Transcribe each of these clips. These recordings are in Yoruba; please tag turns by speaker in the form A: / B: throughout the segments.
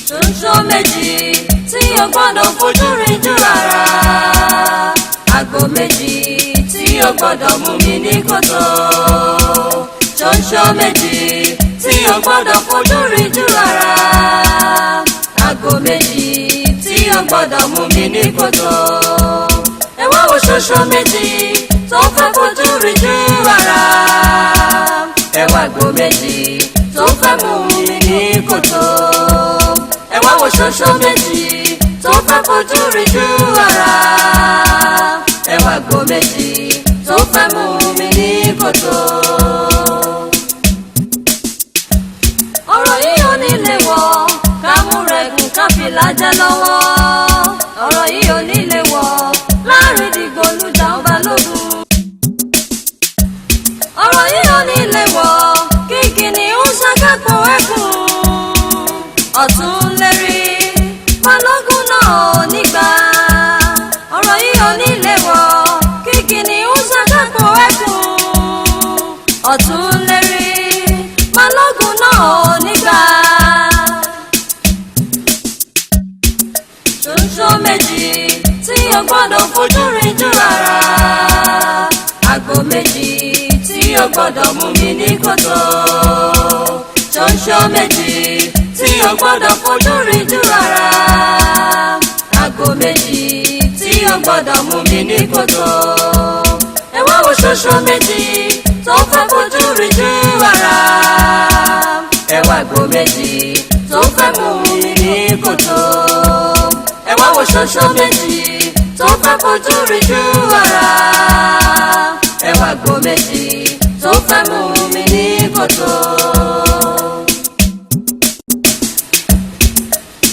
A: ṣoṣo méjì tí o gbọ́dọ̀ fojú rí jù rárá. Àgbo méjì tí o gbọ́dọ̀ mú mi ní kòtò. Ṣoṣo méjì tí o gbọ́dọ̀ fojú rí jù rárá. Àgbo méjì tí o gbọ́dọ̀ mú mi ní kòtò. Ẹ wá wo ṣoṣo méjì tó fẹ́ fojú rí jù rárá. Ẹ wá àgbo méjì tó fẹ́ mú mi ní kòtò. Ẹ wá wo ṣoṣo méjì tó fẹ́ fojú rí jù rárá. Ẹ wá àgbo méjì tó fẹ́ mú mi ní kòtò. Ọ̀rọ̀ yìí ò ní lè wọ̀ ká mú rẹ̀gùn ká fi lájẹ́ lọ́wọ́. Ọ̀rọ̀ yìí ò ní lè wọ̀ láàrin dìgbòlujà ọba lógun. Ọ̀rọ̀ yìí ò ní lè wọ̀ kí kìnìún ṣàkápọ̀ ẹkùn. Ọ̀tún lérí balógun náà ò ní gbà. Ọ̀rọ̀ yìí ò ní lè wọ̀ kí kìnìún ṣàkápọ̀ ẹkùn. Ọ̀tún lérí balógun náà ò ní gbà. Ṣoṣo méjì tí o gbọ́dọ̀ fojú rí jù rárá. Àgbo méjì tí o gbọ́dọ̀ mú mi ní kòtò. Ṣoṣo méjì tí o gbọ́dọ̀ fojú rí jù rárá. Àgbo méjì tí o gbọ́dọ̀ mú mi ní kòtò. Ẹ wá wo ṣoṣo méjì tó fẹ́ fojú rí jù rárá. Ẹ wá àgbo méjì tó fẹ́ mú mi ní kòtò. Ẹ wá wo ṣoṣo méjì tó fẹ́ fojú rí jù rárá. Ẹ wá àgbo méjì tó fẹ́ mú mi ní kòtò.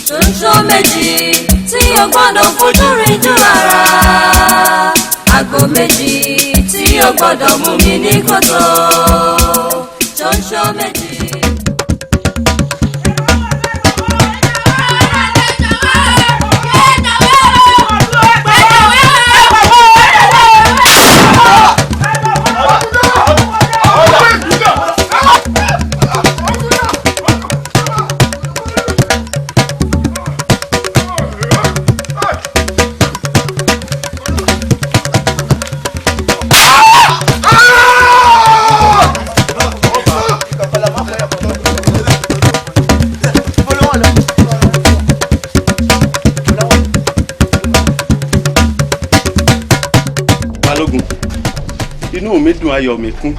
A: Ṣoṣo méjì tí o gbọ́dọ̀ fojú rí jù rárá. Àgbo méjì tí o gbọ́dọ̀ mú mi ní kòtò. Ṣoṣo méjì.
B: Inú mi dùn ayọ̀ mi kún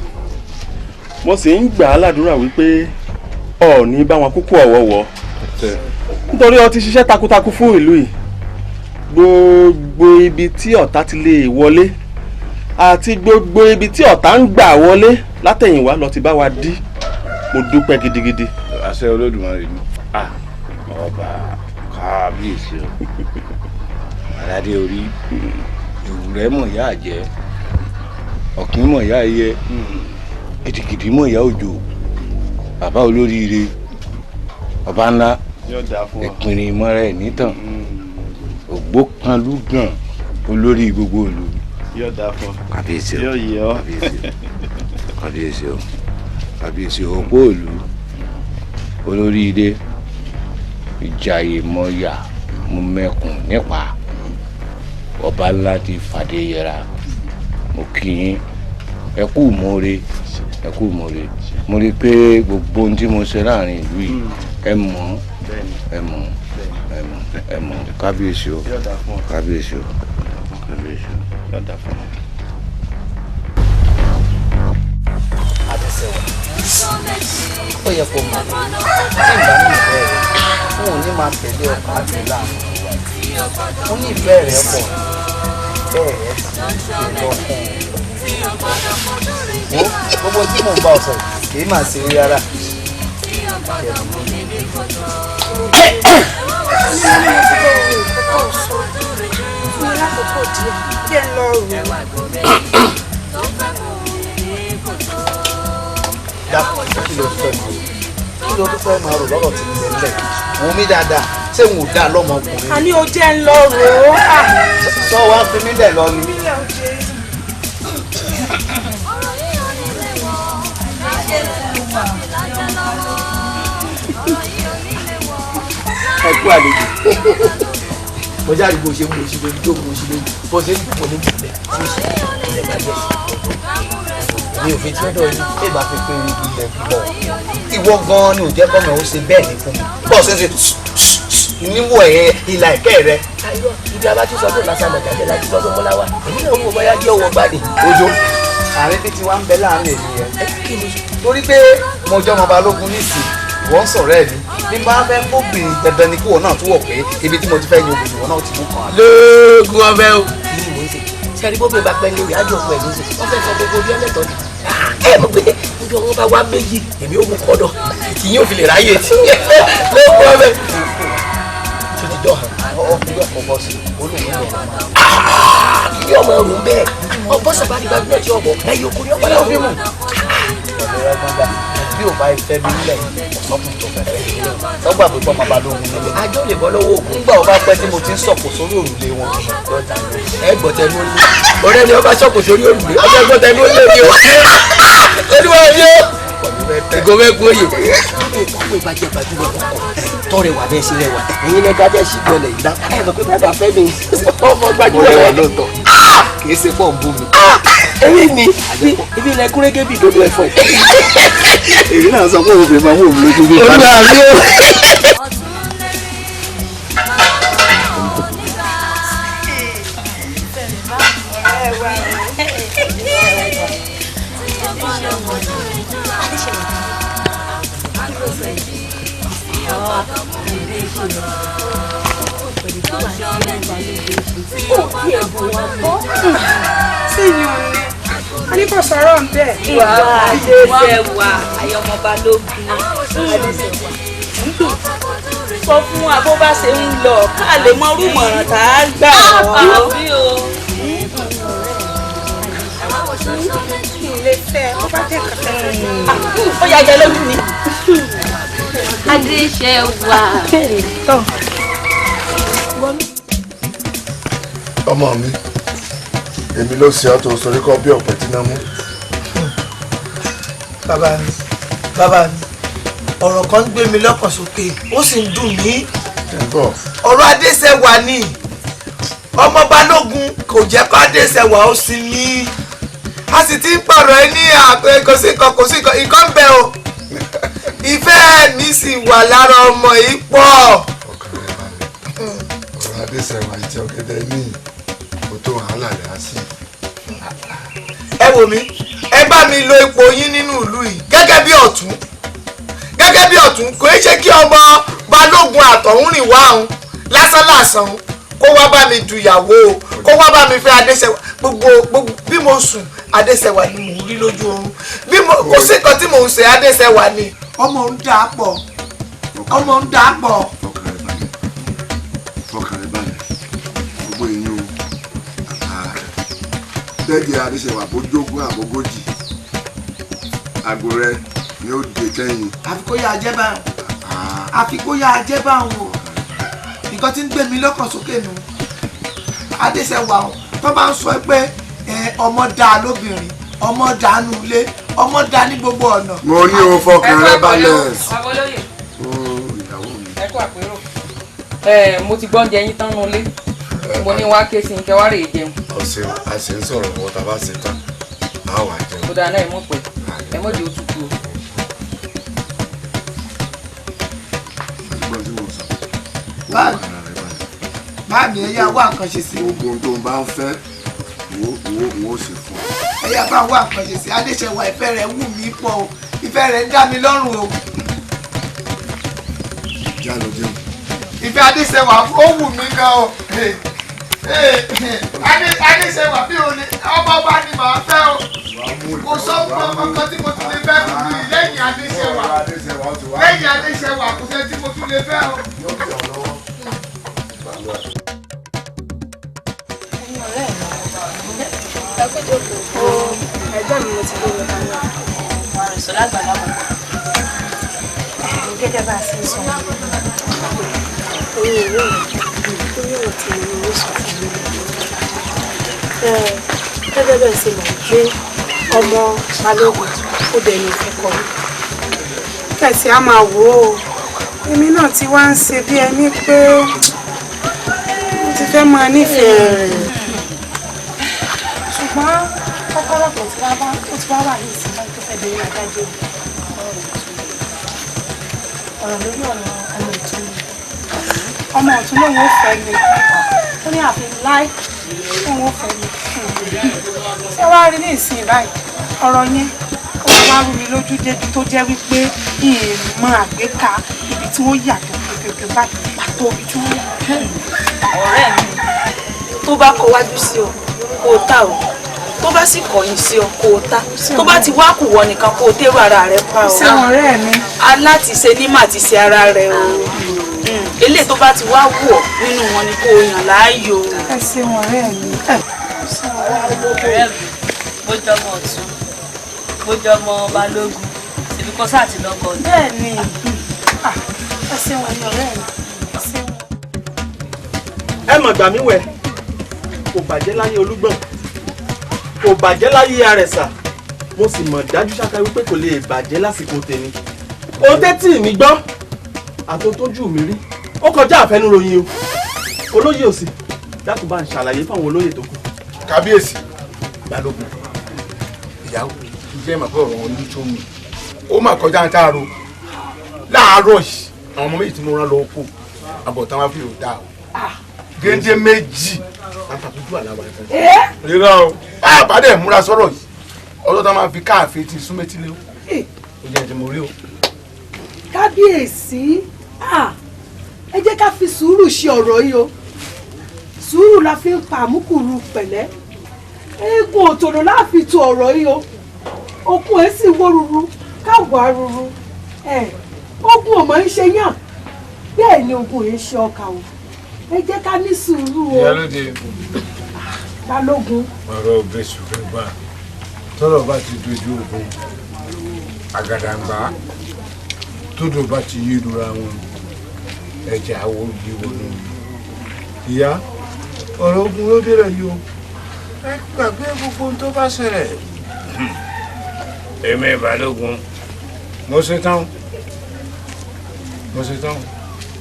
B: mo sì ń gbà á ládùúrà wípé ọ̀ọ́ni bá wọn kúkú ọ̀wọ́wọ́ nítorí ó ti ṣiṣẹ́ takuntakun fún ìlú yìí. Gbogbo ibi tí ọ̀tá ti lè wọlé àti gbogbo ibi tí ọ̀tá ń gbà wọlé látẹ̀yìnwá ló ti bá wa dí. Mo dúpẹ́ gidigidi.
C: Àṣẹ Olódùmarè ni. Ọba kábíyèsí o. Aládé orí ìwúrẹ́ mọ̀ yá àjẹ́. Ọ̀kín mọ̀ ìyá ẹyẹ, ètìkìtì mọ̀ ìyá òjò, bàbá olóríire, ọba ńlá, ìpínlẹ̀ ìmọ̀ra ẹ̀ nítàn, ògbókanlúgàn olórí gbogbo ìlú. Kábíyèsí o, kábíyèsí o, kábíyèsí o, òpó ìlú, olóríire, ìjàyè mọ̀yà, mo mẹ́kùn nípa, ọba ńlá ti fàdé yẹra. Mo kí yín ẹ kú mọ́re mo rí pé gbogbo ohun tí mo ṣe láàrin ìlú yìí ẹ mọ̀ kábíyèsí o kábíyèsí o kábíyèsí o.
D: Ó yẹ kó mọ̀ tí ìgbà ní ìfẹ́ rẹ̀ fún òní máa tẹ̀lé ọkàn àti láàmú ó ní ìfẹ́ rẹ̀ pọ̀ bẹ́ẹ̀ rẹ̀ sì lọ fún gbogbo tí mò ń bá ọ sọ kì í máa ṣe rí rárá. Kí ló fẹ́ máa rò lọ́rọ̀ tí mo lè lẹ̀ wọ́n mi dáadáa ṣé n ò dá lọ́mọkùnrin.
E: àní o jẹ́ ń lọ rò ó.
D: sọ wá fi mí dẹ̀ lọ ni. ẹ kú àlejò mo jáde bó ṣe mo ṣe lójú tó mo ṣe lójú bó ṣe ń pò ní ìpìlẹ̀ tó ṣe ilẹ̀ bá jẹ́ mi ò fi tí ó dọ̀ yìí ẹ bá fi pé ilẹ̀ bọ̀ ìwọ gan-an ni ò jẹ́ kọ́mọ ó ṣe bẹ́ẹ̀ ní fún mi bọ́ọ̀ ṣe ń ṣe níwò ẹ̀yẹ ìlà ìkẹ́ rẹ. ibi abájú sọdún lásán lọ́jà láti sọdún mọ́láwá èmi náà wò bóyá jẹ́ owó gbàdé ojo ààrẹ tí ti wá ń bẹ láàrin ènìyàn torí pé mo jọ ọmọ balógun nísìnyí wọ́n sọ̀rọ̀ ẹ̀ ní bá fẹ́ mọ́bìnrin dandan ni kíwọ náà tún wọ̀ pé ibi tí mo ti fẹ́ yan obìnrin wọn náà ti mú kan. lóògùn ọbẹ̀ o. kí ni mò ń ṣe sẹ́rí bó bẹ́ẹ̀ bá pẹ́ lórí àjọ pẹ̀ ní ṣe wọ́n fẹ́ sọ gbogbo orí ẹlẹ́tọ́ ni. ẹ mọ̀ pé ojú ọmọ bá wá méjì èmi ò mú kọ́dọ̀ tí yóò fi lè ráyè tí lóògùn ọbẹ̀. tó ti dọ̀ ọkùnrin ọ̀pọ̀ sí olóògùn ọ̀pọ̀ kí ọmọ ọ̀rùn bẹ́ẹ̀ ọgbọ́n sábàdì bá gbọ́dọ̀ tí ọ̀bọ̀ ẹ̀yìn okùnrin ọ̀pọ̀ làwọn fi mú. bí ò bá fẹ́ mi nílẹ̀ ọ̀sọ́kùn tó fẹ́ fẹ́ nílẹ̀ lọ́gbà pé bọ́ bàbá lóhun nílẹ̀. àjọ lè bọ́ lọ́wọ́ òkú. ńgbà ọba pẹ́ tí mo ti ń sọ̀kò sórí òrùlé wọn. ẹ gbọ́tẹ́ ló lé. ọ̀rẹ́ ni ọba sọ̀kò sórí òrùlé ọba gbọ́tẹ́ ló lé ni o. olúwa mi o. ìgò mẹ́kun oyè. káwé ìbàjẹ́ gbajúmọ̀ tọrẹ wà bẹ́ẹ̀ sí rẹwà ẹ̀yin lẹ ká bẹ́ẹ̀ sí gbọ́lẹ̀ yìí dá. ẹ sọ pé bàbá fẹ́ mi ọmọ gbajúmọ̀ rẹwà lóòótọ́ kì í ṣe pọ̀ ń bú mi. èmi ni ibi ilẹ̀ kúrẹ́gẹ́ bíi dodo ẹ̀fọ́ yìí. èyí náà sọ pé òfin máa ń wò mí lójú bí ìbára. olúwa mi o.
E: a ní kò sọ̀rọ̀ ń bẹ̀.
A: ìwà àdéṣẹwà ayọmọ balógun sọ fún wa bó bá ṣe ń lọ ká lè mọ rúmọ̀ràn tá a gbà ọ́.
E: ilé fẹ́ ó bá jẹ́ kankan.
A: ó yà jẹ lójú ni.
F: Adéṣẹwà.
G: ọmọ mi èmi ló ṣe ọtọ sọrí kọ bí ọ̀pẹ tí náà mú.
D: bàbá mi ọ̀rọ̀ kan ń gbé mi lọ́kàn sókè ó sì ń dùn mí. ọ̀rọ̀ Adéṣẹwà ni ọmọ balógun kò jẹ́ kó Adéṣẹwà ó sinmi a sì ti ń pọ̀rọ̀ ẹ ní kò sí nǹkan ń bẹ o ìfẹ́ mi sì wà lára ọmọ yìí pọ̀.
G: ọ̀rọ̀ Adéṣẹwà ìtì ọ̀gẹ̀dẹ̀ ní kò tó wàhálà rẹ̀ á sí.
D: ẹ wò mí ẹ bá mi lo ipò yín nínú ìlú yìí gẹ́gẹ́ bí ọ̀tún kò í ṣe kí ọmọ balógun àtọ̀húnrìn wá òun lásánlàsàn kó wá bá mi du ìyàwó kó wá bá mi fẹ́ Adéṣẹwà gbogbo bí mo sùn Adéṣẹwà ni mò ń rí lójú oorun kò sí nǹkan tí mò ń ṣe Adéṣẹwà ni. ọmọ ń dà á pọ̀.
G: fọkàn rẹ balẹ̀ gbogbo èèyàn tẹ́jẹ̀ Adéṣẹwà bó jogún àbógójì àgbo rẹ ni ó dé kẹ́yìn.
D: àfi kó yá ajẹ́ bá wọn nǹkan tí ń gbé mi lọ́kàn sókè nù Adéṣẹwà tó bá ń sọ pé ọmọ dá lóbìnrin ọmọ dá nulé ọmọ dá ní gbogbo ọ̀nà.
G: mo ní o fọkàn rẹ balẹ̀.
F: Babolóyè.
G: ìyàwó mi.
F: ẹ kú àpérò. mo ti gbọ́ oúnjẹ yín tán nulẹ̀ mo ní wá ké sí ní kẹwàá rèé jẹun.
G: ọ̀sẹ̀ a ṣe ń sọ̀rọ̀ wọ́n tá a bá ṣe tán a wà jẹun.
F: kó dáa náà ẹ mọ̀ pé ẹ mọ̀ di òtútù o.
D: báàmì ẹ yá wá nǹkan ṣe sí.
G: ogun tó ń bá ń fẹ́ wo ṣe fún ọ.
D: ẹ yá bá wá nǹkan ṣe sí Adéṣẹwà ìfẹ́ rẹ̀ wù mí pọ̀ o ìfẹ́ rẹ̀ ń dá mi lọ́rùn o.
G: já ló jẹun.
D: ìfẹ́ Adéṣẹwà ó wù mí gan o. Adéṣẹwà bí o lè ọmọ bá ní màá fẹ́ o. mo sọ fún ọmọ kan tí mo tún lè fẹ́ mi ní lẹ́yìn Adéṣẹwà kò sẹ́ tí mo tún lè fẹ́ o.
E: ẹgbẹ́ mi mo ti gbé mi kan náà.
A: àrùsọ lágbàlá mọ̀.
E: gẹ́gẹ́ bá a ṣe ń sọ orí ìwé tí mo ní oṣù fún mi. gẹ́gẹ́ bẹ́ẹ̀ ṣe mọ̀ pé ọmọ balógun ó dẹni ìfẹ́kọ̀ kẹ̀sì á máa wò ó èmi náà ti wá ń ṣe bí ẹni pé mo ti fẹ́ máa nífẹ̀ẹ́ rẹ̀ ṣùgbọ́n kọ́kọ́rọ́ tó ti wá wà ní ìsinmi tó fẹ́ bẹ̀rẹ̀ adájọ́ ọ̀rọ̀ lórí ọ̀rọ̀ ọmọ ọ̀tún lòun ò fẹ́ mi ó ní àfi láì òun ò fẹ́ mi ṣé wàá rí ní ìsìn báyìí ọ̀rọ̀ yẹn ó wá rú mi lójú débi tó jẹ́ wípé ìmọ̀ àgbéká ibi tí wọ́n yà gẹ́gẹ́ báyìí pàtó ibi tí wọ́n yà.
H: ọ̀rẹ́ mi tó bá kọ wájú sí ọ kó o ta o tó bá sì kọ̀yìn sí ọ kó o ta tó bá ti wá kù wọ nìkan kó o tẹ́rù ara rẹ pa o.
E: ṣé ọ̀rẹ́ mi.
H: alátiṣe ní mà ti ṣe ara rẹ o eléyìí tó bá ti wá wù ọ nínú wọn ni kó o yàn láàyò.
E: ẹ ṣeun ọ̀rẹ́ mi.
A: ọ̀rẹ́ mi bó jọmọ ọ̀tún bó jọmọ balógun ìbí kan sáà ti lọ́kọ ni.
E: bẹ́ẹ̀ ni ẹ ṣeun ọ̀rẹ́ mi ẹ ṣeun.
B: ẹ mọ̀ gbà mí wẹ̀ kò bàjẹ́ láyé olúgbọ̀n kò bàjẹ́ láyé àrẹ̀sà mo sì mọ̀ dájú ṣáká wípé kò lè bàjẹ́ lásìkò tèmi ohun tẹ́tí mi gbọ́ àtòtójú mi rí ó kọjá àfẹnuròyìn o olóyè òsì dákun bá ń ṣàlàyé fáwọn olóyè tó kù.
I: kábíyèsí balógun ìyàwó ìjẹ́ màá bọ̀ ọ̀rọ̀ ní tó mi ó mà kọjá ń táàrò láàárọ̀ yìí àwọn ọmọ méjì tí mo rán lọ kó àbọ̀tán wá fi ò dáa o géńdé méjì àtàkùjú àlàwà ẹ̀fọ́. rírọ̀ o àbádẹ́ múra sọ̀rọ̀ yìí ọjọ́ tá máa fi káàfin ti súnmẹ́tì lé o ó jẹ́ ẹ̀jẹ̀ mo rí o.
J: kábíyèsí ẹ jẹ́ ká fi sùúrù ṣe ọ̀rọ̀ yìí o sùúrù la fi ń pa àmúkùrú pẹ̀lẹ́ eégún òtòrò la fi tu ọ̀rọ̀ yìí o okùn ẹ̀ sì wó ruru káwọ̀ aruru ogun ò mọ̀ ń ṣe yàn bẹ́ẹ̀ ni ogun ẹ̀ ń ṣe ọkà o ẹ jẹ́ ká ní sùúrù o.
C: ìyálóde
J: balógun.
C: ọ̀rọ̀ òbí ṣùgbọ́n gbà tọ́rọ̀ bá ti dojú ogun àgàdàǹgbà tódò bá ti yí lura wọn ẹ̀jẹ̀ àwọ̀ yìí wọnú ìyá ọ̀rọ̀ ogun ló dé rẹ̀ yìí o ẹ gbàgbé gbogbo ohun tó bá ṣẹlẹ̀. èmi balógun mo ṣe tán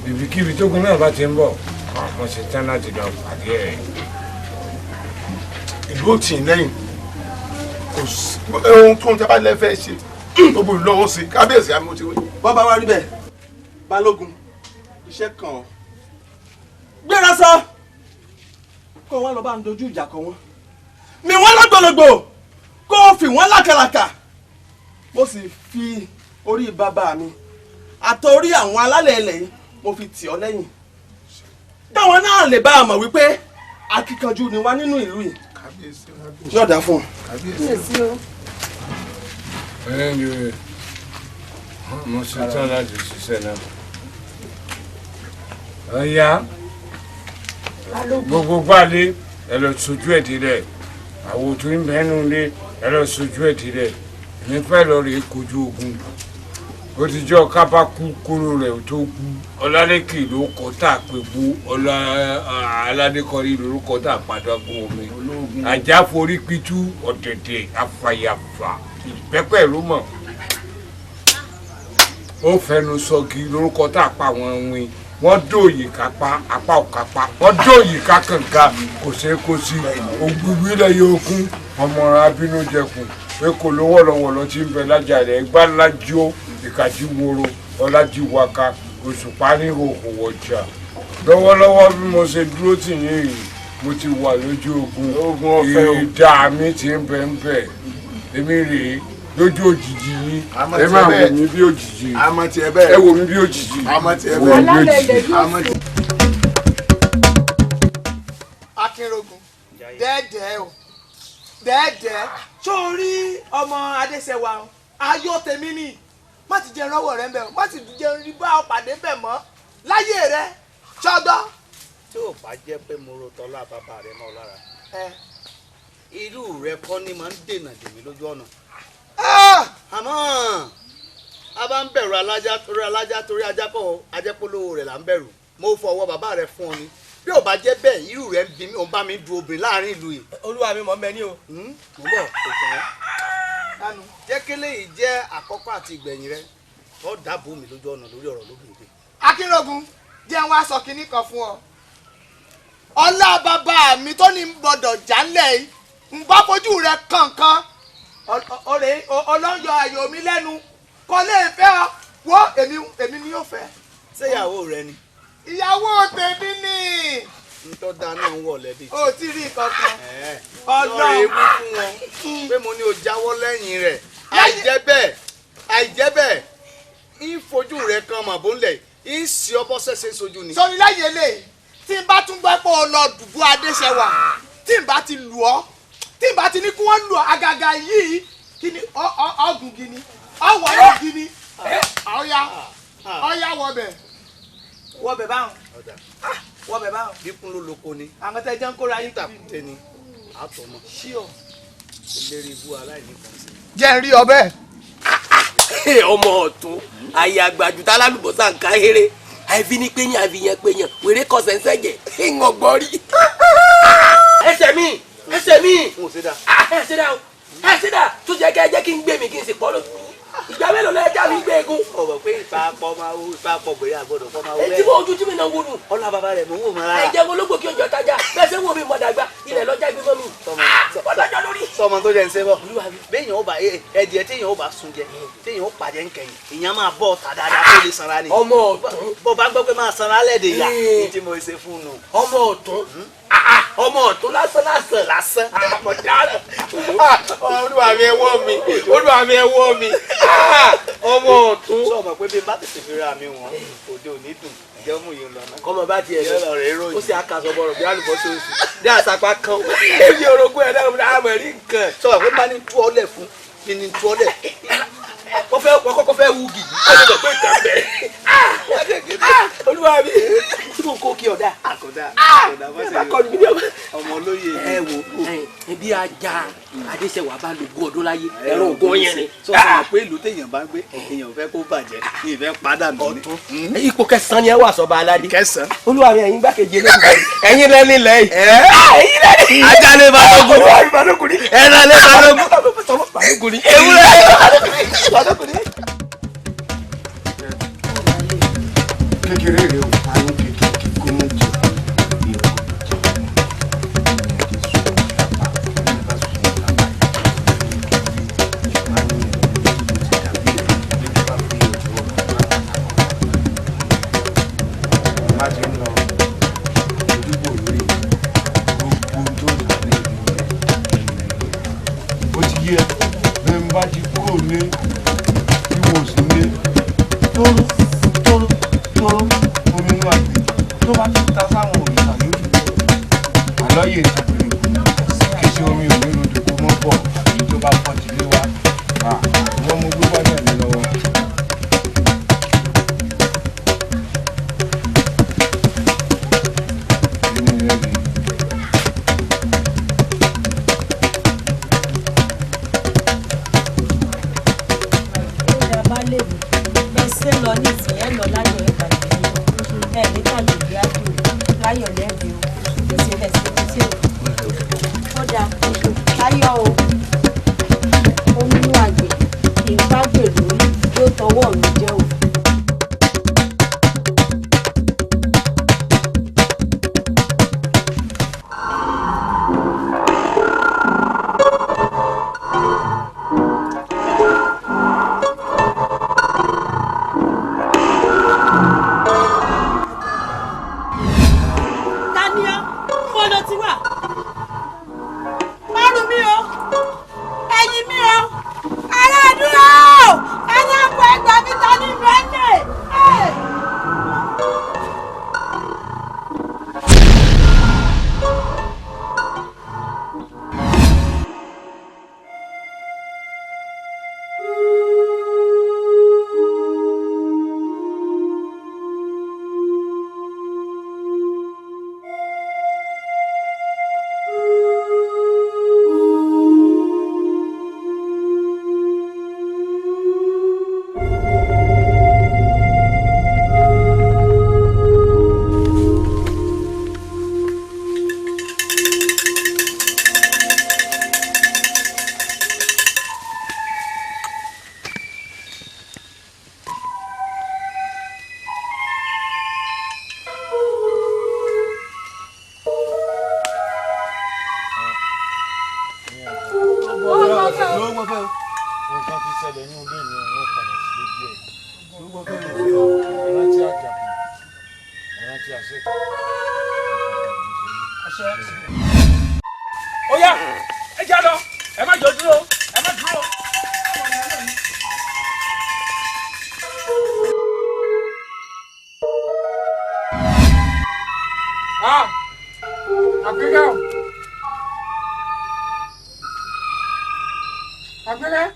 C: ibikíbi tógun náà bá ti ń bọ̀ mo ṣe tán láti lọ pàdé ẹ̀.
I: ìlú ò tì í lẹ́yìn kò sí ohun tó ń tẹ́ bá lẹ́fẹ̀ẹ́ ṣe tó bù lọ́wọ́ sí kábíyèsí àmì ti wí.
B: bọ́ba wa rí bẹ́ẹ̀ balógun iṣẹ́ kan ọ́ gbéra sọ kó wọn lọ bá ń dojú ìjà kọ wọn mi wọn lọ́gbọ̀lọ́gbọ̀ kó o fi wọn lákàlàkà mo sì fi orí bàbá mi àtòrí àwọn alálẹ̀ ilẹ̀ yìí mo fi tì ọ́ lẹ́yìn táwọn náà lè bá a mọ̀ wípé akíkanjú ni wá nínú ìlú yìí yóò dá fún ọ.
C: ẹni mo ṣe tán láti ṣiṣẹ́ náà. ọ̀ya gbogbo gbàlẹ́ ẹ lọ sojú ẹ̀ dílẹ̀ àwọn tó ń bẹ́nu lé ẹ lọ sojú ẹ̀ dílẹ̀ èmi fẹ́ lọ rèé kojú ogun ó ti jọ kábà kú kúrò rẹ̀ tó kú ọlálẹ́kì ló kọ́ tá a pè bú aládékọ́rí lórúkọ tá a padà gun omi ajá forí pitú ọ̀tẹ̀tẹ̀ afàyàfà ìpẹ́pẹ́ ló mọ̀ ó fẹnu sọgi lórúkọ tá a pa àwọn win wọ́n dóòyì kápá apá òkápá wọ́n dóòyì kákànga kò ṣeé kó sí ògbúgbú ilẹ̀ yóò kún ọmọ abínú jẹkùn èkó lọ́wọ́lọ́wọ́ tí ń bẹ lájà rẹ̀ gbálájú ìkàjí woro ọlájí waka òṣùpá ní òhò ọjà lọ́wọ́lọ́wọ́ bí mo ṣe dúró tì yín yìí mo ti wà lójú ogun ìdá mi ti ń bẹ ń bẹ èmi rèé lójú òjijì yín ẹ máa wò mí bí òjijì ẹ wò mí bí òjijì ẹ wò mí bí òjijì.
D: Akínrógun dẹ́ẹ̀dẹ́ o dẹ́ẹ̀dẹ́ tó rí ọmọ Adéṣẹwà ayọ̀ tèmi ni má ti jẹ rọwọ́ rẹ ń bẹ o má ti jẹ rí bá ọ pàdé bẹ̀ mọ́ láyé rẹ ṣọgbọ́.
K: tí ò bá jẹ́ pé mo ro tọ́lá bàbá rẹ mọ́ lára irú rẹ kọ́ ni máa ń dènà dèmí lójú ọ̀nà. àmọ́ a bá ń bẹ̀rù alájá torí ajá kọ́ ajẹ́polówó rẹ̀ là ń bẹ̀rù mo fọwọ́ bàbá rẹ fún ọ ni bí ò bá jẹ́ bẹ́ẹ̀ irú rẹ̀ ń bí mi ò bá mi du obìnrin láàrin ìlú yìí.
D: olúwa mi mọ̀ mẹ́ni o.
K: mo bọ̀ òkè wọn. jẹ́ kí léyìí jẹ́ àkọ́kọ́ àti ìgbẹ̀yìn rẹ ó dáàbò mi lójú ọ̀nà lórí ọ̀rọ̀ lóbìnrin. Akínrógun jẹ́ wá sọ kinní kan fún ọ. Ọlá bàbá mi tó ní gbọ́dọ̀ jálẹ̀ yìí ń bá fojú rẹ̀ kankan ọlọ́yọ̀ ayọ̀ mi lẹ́nu kò lè fẹ́ ọ wo èmi ni yóò fẹ́.
L: Ṣé ìyàwó rẹ ni?
K: Ìyàwó tèmi ni.
L: Ntọ́ da náà ń wọ̀ lẹ́bi.
K: O ti rí kankan.
L: Ọlọ́run ewu fún wọn pé mo ní o jáwọ́ lẹ́yìn rẹ̀. Àìjẹ́ bẹ́ẹ̀ ń fojú rẹ̀ kan màbó ńlẹ̀ ń sì ọ bọ́ sẹ́sẹ́ sojú ni.
K: Sọ̀rí láyé lè tí n bá tún gbọ́ pé o lọ dùbú Adéṣẹwà tí n bá ti lù ọ́ tí n bá ti ní kí wọ́n lù ọ́ àgàgà yìí kí ni ọ̀gùn gini ọ̀wọ́ yóò gini ọ̀ya wọbẹ̀ báwọn wọbẹ̀ báwọn.
L: Bíkún ló loko ni.
K: àwọn tẹ jẹ́ ń kóra yín
L: tàkùté ni àtọmọ.
K: ṣíọ.
L: Ìlérí ibú aláìní kan sí.
K: jẹ́ ń rí ọbẹ̀.
D: ọmọ ọ̀tún ayé àgbàjù tálálùbọ́sà ń ká eré àìfi ní péyàn àfihàn péyàn wèrè kọsẹ̀ ń sẹ́jẹ̀ ń gbọ́ rí. ẹsẹ̀ mi.
L: n ò ṣe dá.
D: ẹ ṣe dá tó jẹ́ kí n gbé mi kí n sì pọ́ lójú. ìgbà mélòó lẹ́yìn já mi gbé egun.
L: ọ̀bọ̀ pé ìpapọ̀ gbèrè àgbọ̀dọ̀ kọ́ máa wọ bẹ́ẹ̀.
D: ètí mo ojú tí mi náà wò nù.
L: ọlá bàbá rẹ̀ mò ń wò mọ́ ara.
D: ẹ jẹ́ ológbò kí oúnjẹ tajà bẹ́ẹ̀ ṣe ń wò mí mọ̀ dàgbà ilẹ̀ lọ́jà gbé mọ́ mi. ọ̀dọ́jọ́ lórí.
L: sọmọ tó jẹ́ ń sẹ́bọ̀. béèyàn ó bá ẹdìẹ téèyàn ó bá sun jẹ téèyàn ó pàjẹ́ ń kẹyìn èèyàn máa bọ̀ ọ̀tà dáadáa kó lè sanra ni.
D: ọmọ ọ̀tún.
L: bó bá gbọ́ pé máa sanra lẹ́ẹ̀dẹ̀ yà ní tí mo ṣe fún un.
D: ọmọ ọ̀tún. ọmọ ọ̀tún lásán. àmọ̀dára. olúwa mi ẹ wọ́ mi. ọmọ ọ̀tún.
L: sọ ma pé bí n bá tètè fi ra mi wọn òde òní dùn jẹ́ mú yìí lọ náà.
D: kọ́mọ bá tiẹ̀
L: lọ
D: ó sì àkàsọ bọ̀rọ̀ bí alùpùpù oṣù bí àsapá kan èmi orogún ẹ̀ náà àmọ̀ rí nǹkan.
L: sọ ma pé bá ní tú ọlẹ̀ fún kí ni tú ọlẹ̀.
D: wọ́n kọ́kọ́ fẹ́ wú gidi ó lè sọ pé ìtàn bẹ́ẹ̀. olúwa mi tí mo kó kí ọ̀dà.
L: àkọ́dá ọmọ olóye
D: ẹ wo ẹbí ajá Adéṣẹwà bá lo ogún ọdún láyé ẹ̀rọ ògùn yẹn ni.
L: sọ ma pé ìlú téèyàn bá ń gbé èèyàn fẹ́ kó bàjẹ́ ní ìfẹ́ pàdánù ni.
D: ipò kẹsàn-án ni ẹ wà sọba aládé.
L: kẹsàn-án.
D: olúwa mi ẹ̀yin gbàkejì eléyìí ẹ̀yin lẹ́ni lẹ́yìn. ẹ̀yin lẹ́ni.
L: ajálẹ̀ balógun.
D: olúwa mi balógun ni.
L: ẹ̀rọ̀lẹ̀ balógun.
D: balógun ni.
L: ewúrẹ́
D: balógun ni.
I: kékeré rẹ o àwọn kékeré kó mú jẹ kan ti ṣẹlẹ̀ ní ilé mi wọ́n padà sí lójú ẹ̀. Gbogbo tó lè fi ẹrántí àjàkù ẹrántí àṣẹ.
M: Ó yá ẹ já lọ ẹ má jọ dúró ẹ má dúró.
I: Àgbẹ̀gẹ́ o. Àgbẹ̀gẹ́.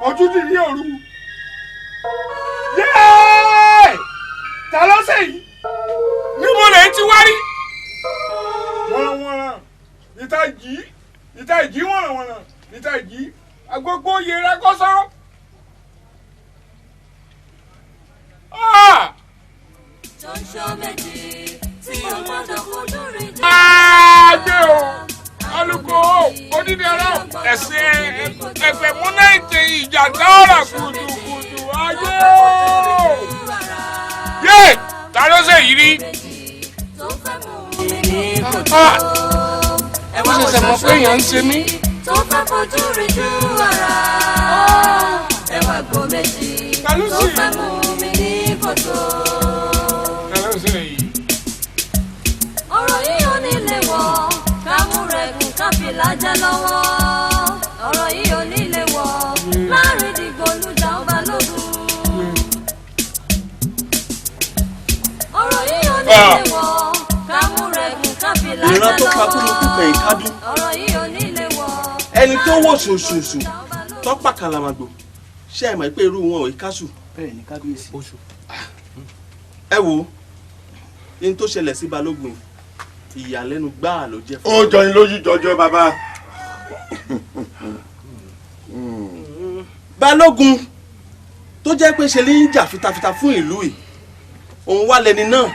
I: Ojú ti rí òru. Yéé! Ta ló ṣe yìí? Níbo lè ti wá rí? Wọ́nrán ìta ìjì wọ́nrán ìta ìjì agbógbó yẹra kọ́sọ́.
A: Ṣoṣo méjì tí o gbọ́dọ̀ fojú rí jù.
I: Àgbẹ̀ o, alùpùpù onídàárà ẹ̀sìn ẹ̀fẹ̀ múná ètè ìjà dáhùrà kùdùkùdù ayé o. Yé! Ta ló ṣe yìí rí? Mo ṣẹ̀ṣẹ̀ mọ̀ pé èèyàn ń ṣe mí.
A: Tó fẹ́ fojú rí jù ara. Ẹwà gbọ́ méjì tó fẹ́ mú mi ní kòtò. Ọ̀rọ̀ yìí ò ní lè wọ̀ kámú rẹ̀ gùn káfí lájà lọ́wọ́. Ọ̀rọ̀ yìí ò ní lè wọ̀ láàrin dìgbò lùjà ọba lógun. Ọ̀rọ̀ yìí ò ní lè wọ̀ kámú rẹ̀ gùn káfí lájà lọ́wọ́.
B: ìran tó pa kúlùkù kẹ̀yìn kádùn.
A: Ọ̀rọ̀ yìí ò ní lè wọ̀.
B: ẹni tó wò ṣoṣooṣù tọ́pà kàlàmàgbò ṣe é mọ̀ pé irú wọn ò kásù.
D: bẹ́ẹ̀ ni kábíyèsí. oṣù.
B: ẹ wo ní tó ṣẹlẹ̀ sí balógun ìyàlẹ́nu gbáà ló jẹ́ fún
G: ó jọyìn lójú jọjọ bàbá.
B: balógun tó jẹ́ pé ṣe lè ń jà fitafita fún ìlú yìí òun wá lẹni náà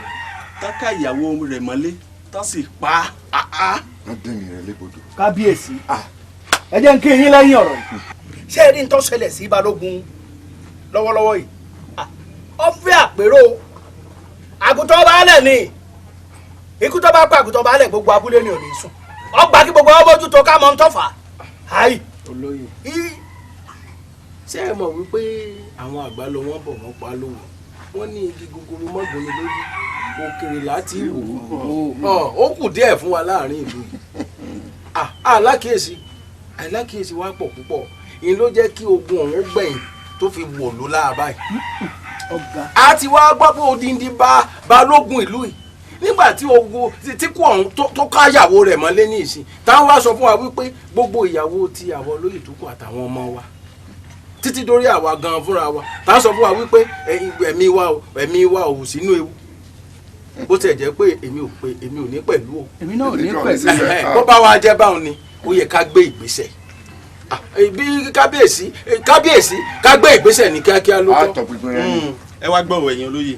B: táká ìyàwó rẹ̀ mọ́lé tó sì pa á.
G: wọ́n dẹ̀mí rẹ̀ légbodò.
D: kábíyèsí ẹ jẹ́ n kí yín lẹ́yìn ọ̀rọ̀ yìí. ṣé ẹ rí n tó ṣẹlẹ̀ sí balógun lọ́wọ́lọ́wọ́ yìí ó fẹ́ àpérò àgùntàn baálẹ̀ ni ikú tó bá pa àgùntàn baálẹ̀ gbogbo abúlé ni ò ní sùn ọgbà kí gbogbo ọmọ ojútó ká mọ ń tọ́fà.
N: olóyè ṣé ẹ mọ̀ wípé àwọn àgbà lọ wọ́n bọ̀ wọ́n pa lówó wọ́n ní igi gogoro mọ́gbọ́n mi lójú òkèrè láti wò ó kù díẹ̀ fún wa láàrin ìlú yìí àìlákìyèsí wa pọ̀ púpọ̀ ìyẹn ló jẹ́ kí ogun ọ̀hún gbẹ̀yìn tó fi wò ló láàbá yìí. a ti wá gbọ́ pé odindi balógun ìlú yìí nígbà tí ogun tí kú ọ̀hún tó káyàwó rẹ̀ mọ́lé ní ìsìn táwọn wá sọ fún wa wípé gbogbo ìyàwó ti àwọn olóyè tó kù àtàwọn ọmọ wa títí dórí àwa gan fúnra wa táwọn sọ fún wa wípé ẹ̀mí wa ò sínú ewu bó tiẹ̀ jẹ́ pé èmi ò ní pẹ̀lú o.
D: èmi náà ò ní pẹ̀lú.
N: bó bá wa jẹ́ báwọn ni ó yẹ ká gbé ìgbésẹ̀ bí kábíyèsí ká gbé ìgbésẹ̀ ní kíákíá ló tọ́.
B: ẹ wá gbọ́ ẹ̀yin olóyè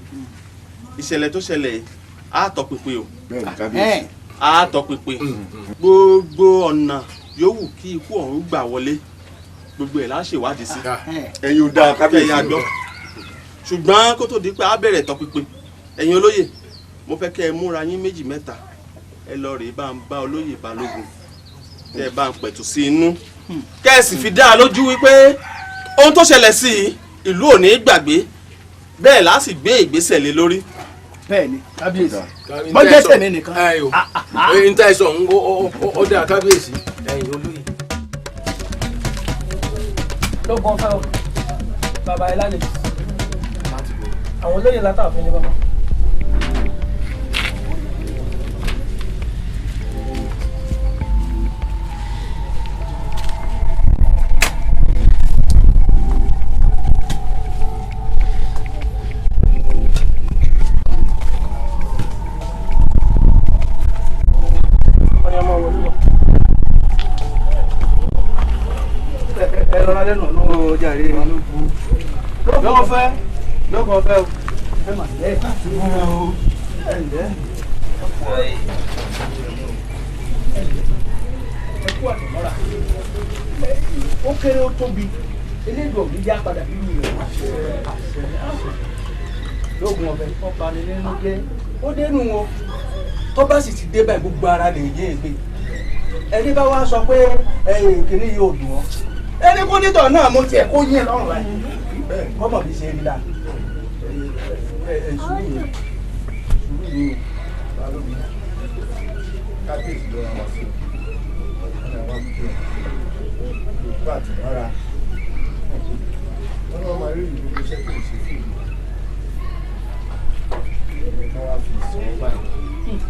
B: ìṣẹ̀lẹ̀ tó ṣẹlẹ̀ yìí á tọpinpin o á tọpinpin gbogbo ọ̀nà yòówù kí ikú ọ̀hún gbà wọlé gbogbo ẹ̀ láṣẹ ìwádìí sí.
G: ẹ̀yin ò dáa kábíyèsí
B: àgbọ̀ ṣùgbọ́n kó tó di pé á bẹ̀rẹ̀ tọpinpin ẹ̀yin olóyè mo fẹ́ kẹ́ ẹ múra yín méjì mẹ́ta ẹ lọ rèé bá ń bá olóyè balógun kẹ́ ẹ bá ń pẹ̀tù sí inú kẹ́ ẹ sì fi dá a lójú wípé ohun tó ṣẹlẹ̀ sí ìlú ò ní gbàgbé bẹ́ẹ̀ lá sì gbé ìgbésẹ̀ lé lórí.
D: bẹ́ẹ̀ni kábíyèsí bọ́jẹ́sẹ̀ mi nìkan.
N: n ta ẹsọ ó dá kábíyèsí ẹ̀yin olóyè.
O: lóògùn ọ̀fẹ́ o bàbá ẹ̀ lálẹ́ àwọn olóyè látàfin ni bàbá.
D: lọ́kọ̀ fẹ́ o ẹ mà lẹ́ o ẹ ǹlẹ́ ẹ kú àtọ̀mọ́ra ó kéré ó tóbi eléyìí ò ní yá padà nínú rẹ̀ lóògùn ọ̀fẹ́ ọ̀pá ni nínú jẹ́ ó dénú wọn tó bá sì ti dé báyìí gbogbo ara lè yé ègbé ẹni bá wá sọ pé kìnìún yóò dùn ọ́
N: ẹni kó nítọ̀ náà mo tiẹ̀ kó yín lọ́rùn báyìí ọmọ mi ṣe rí la sùúrù yìí balógun kábíyèsí ló rán wa sí ọ̀nà wa kí ẹ̀ bá ti rárá wọn náà máa rí ìlú iṣẹ́ tó ń ṣe fún ìlú ká wá fi sọ ọ́ báyìí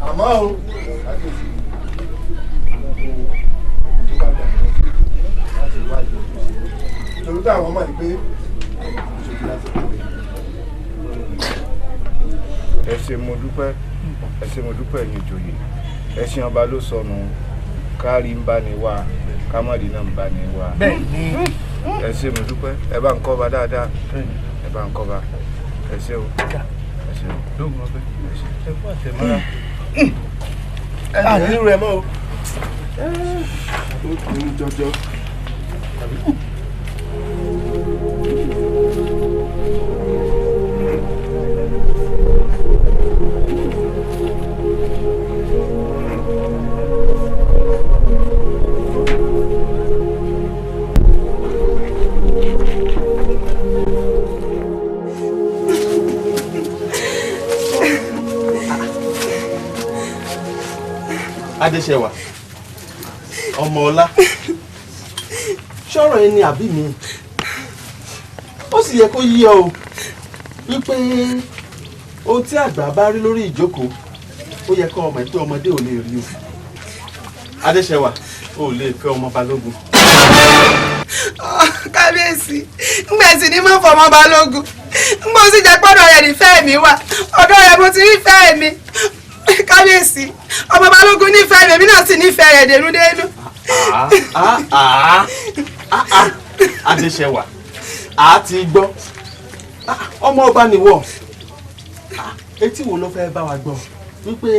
N: àmọ́ o kábíyèsí tó bá gbà láti wá ìlú torí táwọn ọmọ ní pé ìṣòkè láti pè
P: ẹ ṣé mo dúpẹ́ ẹ ṣé mo dúpẹ́ ẹ̀yin ìjòyè ẹṣin ọba ló sọnù kárí ń bá ní wá kámọ́dì náà ń bá ní wá ẹ ṣé mo dúpẹ́ ẹ bá ń kọ́ ba dáadáa ẹ bá ń kọ́ ba ẹ ṣé o ẹ ṣé o lóògùn ọbẹ̀ ẹ ṣé ẹ kú àtẹ̀mọ́ra
N: àní rẹ mọ́ o.
P: ó kù ní jọjọ.
B: Adéṣẹwà ọmọ ọlá ṣọ́rọ̀ ẹni àbí mi ó sì yẹ kó yí ọ o wípé ohun tí àgbà bá rí lórí ìjókòó ó yẹ kó ọmọ ẹ pé ọmọdé ò lè rí o Adéṣẹwà ò lè fẹ́ ọmọ balógun.
E: kábíyèsí ngbà tí ní mọ́ fọmọ balógun ngbà ó sì jẹ́ pọ́dọ̀ rẹ̀ nífẹ̀ẹ́ mi wà ọ̀dọ̀ rẹ̀ mo ti nífẹ̀ẹ́ mi kábíyèsí ọmọ balógun nífẹ̀ẹ́ mi èmi náà sì nífẹ̀ẹ́ rẹ̀ dénúdénú.
B: Adéṣẹwà a ti gbọ́ ọmọ ọba nìwọ etí wo ló fẹ́ bá wa gbọ́ wípé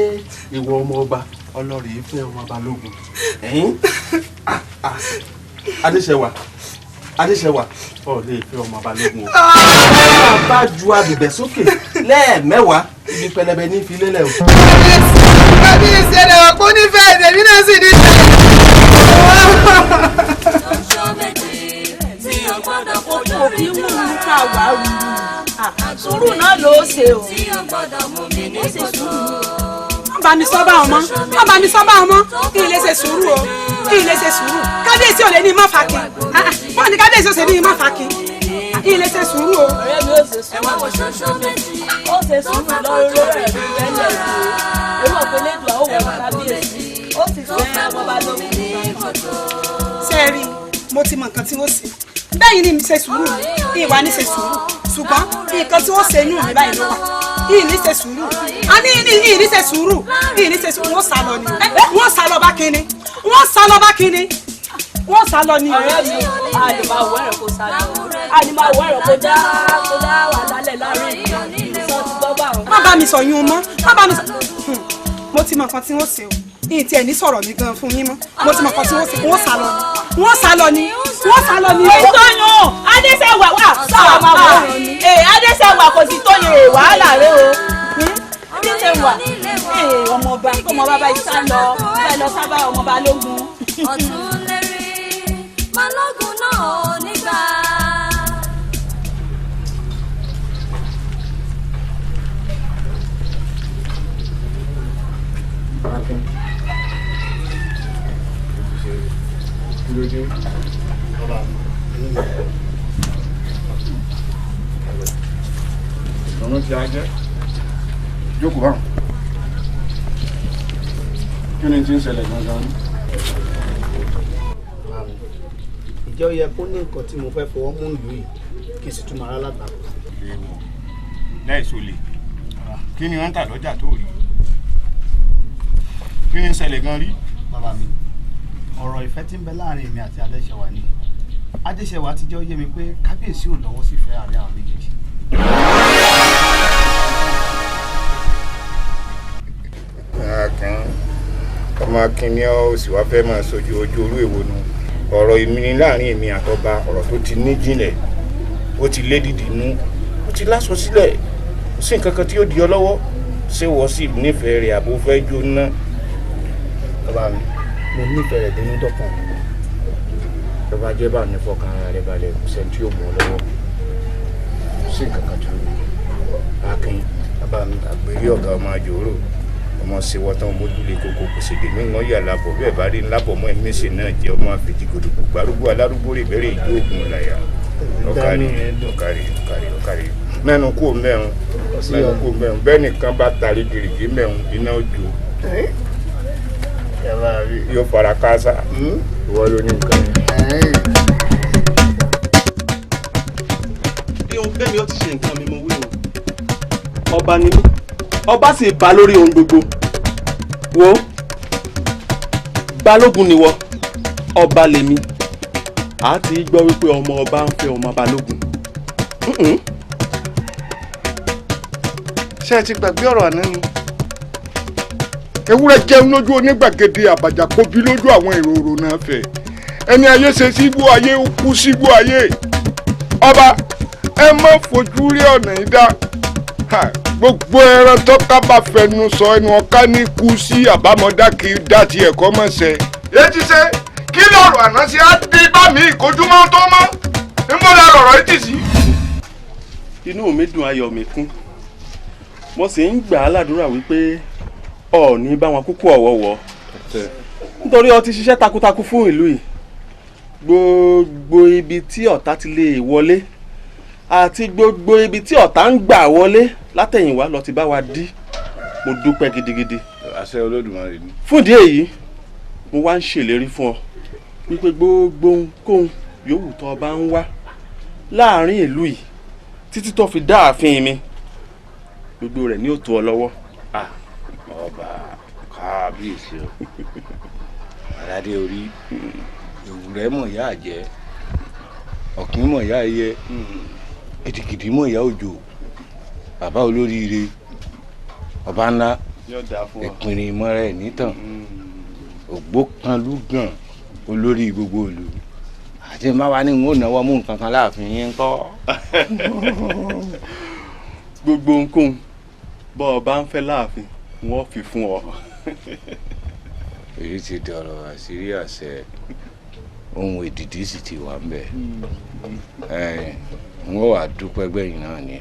B: ìwọ ọmọ ọba ọlọ́rìí fẹ́ ọmọ balógun Adéṣẹwà Adéṣẹwà ọ lè fẹ́ ọmọ balógun o bá ju abẹ̀bẹ̀ sókè lẹ́ẹ̀mẹ́wàá ibi pẹlẹbẹ ní fi lélẹ̀ o.
E: kábíyèsí ẹ̀rẹ̀ wà kó nífẹ̀ẹ́ èmi náà sì nífẹ̀ẹ́.
H: òbí wù ú ká wà wù ú sùúrù náà ló ṣe o ó ṣe sùúrù.
E: wọ́n bá mi sọ bá ọmọ wọ́n bá mi sọ bá ọmọ kí n lè ṣe sùúrù o kí n lè ṣe sùúrù kábíyèsí ò lè ní má fàkì wọ́n ní kábíyèsí ò sì ní má fàkì kí n lè ṣe sùúrù o.
H: ọ̀rẹ́ mi ó ṣe sùúrù ó ṣe sùúrù lórí rẹ̀ bí tẹ́lẹ̀ tó ewu ọ̀pẹ̀lẹ́dùn àwọn òun kábíyèsí ó sì fẹ́ ọmọ bá lómi ní ìfọ̀tò.
E: sẹ́ẹ̀rì mo ti mọ nǹkan tí wọ́n ṣe bẹ́ẹ̀ ni mi ṣe sùúrù ìwà ní ṣe sùúrù ṣùgbọ́n nǹkan tí wọ́n ṣe inú mi báyìí ló wà yìí ní ṣe sùúrù a ní yìí ní ṣe sùúrù yìí ní ṣe sùúrù wọ́n sá lọ ni wọ́n sá lọ bá kíni wọ́n sá lọ bá kíni wọ́n sá lọ ni.
H: ọ̀rẹ́ mi a lè máa wọ ẹ̀rọ kó sá lọ a lè máa wọ ẹ̀rọ kó dá wà lálẹ́ láàrin ìsọ ti gbọ́ bá wọn.
E: má bá mi sọ yún un mọ́ má bá mi sọ mo ti mọ nǹkan tí wọ́n ṣe o yìí tiẹ̀ ní sọ̀rọ̀ mi gan fún yín mọ́ mo ti mọ nǹkan tí wọ́n ṣe wọ́n sá lọ ni wọ́n sá lọ ni wọ́n sá lọ ni.
H: ìtọ́yún Adéṣẹwà wà sáwà máa wọ̀ Adéṣẹwà kò sí tóyún wàhálà rẹ o Adéṣẹwà ọmọọba ọmọọba bá yìí sá lọ sábà ọmọọba lógun.
A: ọ̀tún lérí balógun náà ò nígbà.
P: ọ̀nà tí a jẹ́ jókòó báwọn kí ni tí ń ṣẹlẹ̀ gangan.
L: ìjọ yẹ kó ní nǹkan tí mo fẹ́ fọwọ́ mú ìlú yìí kí n sì tún mara látàkùn.
P: láìsò lè kí ni wọ́n ń tà lọ́jà tó rí kí ni ń ṣẹlẹ̀ gan rí.
L: bàbá mi ọ̀rọ̀ ìfẹ́ tí ń bẹ láàrin èmi àti Adéṣẹwà ni Adéṣẹwà ti jẹ́ ó yé mi pé kábíyèsí ò lọ́wọ́ sí fẹ́ àárẹ̀ àwọn méjèèjì.
P: akin ọmọ akin ni ó sì wá fẹ́ máa sojú ojú orú èwo nu ọ̀rọ̀ èmi ni láàrin èmi àtọba ọ̀rọ̀ tó ti ní jinlẹ̀ ó ti lé dìdì nú ó ti láṣọ sílẹ̀ ó sì nǹkan kan tí ó di ọ lọ́wọ́ ṣé wọ́n sì nífẹ̀ẹ́ rẹ̀ àbó fẹ́ jóná.
L: bàbá mi mo nífẹ̀ẹ́ rẹ̀ dénú dọ́kàn
P: tó bá jẹ́ bá ní fọkàn ara rẹ̀ balẹ̀ kò sẹ́ni tí yóò mú ọ lọ́wọ́ sí nǹkan kan tó akin bàbá mi àgbèrè ọ̀gá ọmọ àjòrò ọmọ ṣèwọ́tán ọmọdúnlé kókó kò sì dèmí wọn yà lábọ̀ bẹ́ẹ̀ bá rí lábọ̀ mọ́ ẹ̀mẹ́sẹ̀ náà jẹ́ ọmọ àfẹ́jì gòdògbò gbárùgbó alárúgbó rè bẹ̀rẹ̀ ìjó ògùn làyà ọ̀kàrí mẹ́nu kó mẹ́rún bẹ́ẹ̀ nìkan bá tarí gèrègé mẹ́rún iná ojú yóò fara káásá ìwọ ló ní nǹkan yẹn.
B: bí ohun bẹ́ẹ̀ mi ó ti ṣe nǹkan mi mo wí o ọba ni mí ọba sì bá lórí ohun gbogbo wo balógun ni wọ ọba lèmi a ti gbọ́ wípé ọmọ ọba ń fẹ́ ọmọ balógun.
P: ṣé ẹ ti gbàgbé ọ̀rọ̀ àná ni ewúrẹ́ jẹun lójú onígbàgede àbàjá kóbi lójú àwọn èrò náà fẹ́ ẹni ayé ṣe sígbó ayé kú sígbó ayé ọba ẹ má fojú rí ọ̀nà yìí dá gbogbo ẹran tó ká bá fẹnu sọ ẹnu ọ̀ká ní kú sí àbámọ̀dá kì í dá tiẹ̀ kọ́ mọ̀ ṣe. etí ṣe kí lọ́rọ̀ àná ṣe á dé bá mi ìkójúmọ́ tó mọ́ ń bọ́ la rọ̀rọ̀ etí sí.
B: inú mi dùn ayọ̀ mi kún mo sì ń gbà á ládùúrà wípé ọ̀ọ́ni bá wọn kúkú ọ̀wọ̀wọ̀ nítorí ó ti ṣiṣẹ́ takuntakun fún ìlú yìí gbogbo ibi tí ọ̀tá ti lè wọlé àti gbogbo ibi tí ọ̀tá ń gbà wọlé látẹ̀yìnwá lọ ti bá wa dí mo dúpẹ́ gidigidi.
P: àṣẹ Olódùmarè ni.
B: fún ìdí èyí mo wá ń ṣèlérí fún ọ wípé gbogbo ohunkóhun yòówù tó o bá ń wá láàrin ìlú yìí títí tó fi dá ààfin mi gbogbo rẹ̀ ní ó tó ọ lọ́wọ́.
P: ọba kábíyèsí o aládé orí ewúrẹ́ mọ̀ yá jẹ́ ọ̀kín mọ̀ yá ẹyẹ ètìkìtì mọ̀ yá òjò bàbá olóríire ọba ńlá ìpínlẹ̀ ìmọ̀ra ẹ̀ nítàn ògbókanlúgàn olórí gbogbo ìlú àti máwa ní n ó náwó mú nǹkan kan láàfin yín kọ́.
B: gbogbo ohunkóhun bọ́ ọ bá ń fẹ́ láàfin wọ́n fi fún ọ.
P: èyí ti dọ̀rọ̀ àṣírí àṣẹ ohun èdìdí sì ti wà ń bẹ̀. wọ́n wà dúpẹ́ gbẹ̀yìn náà ni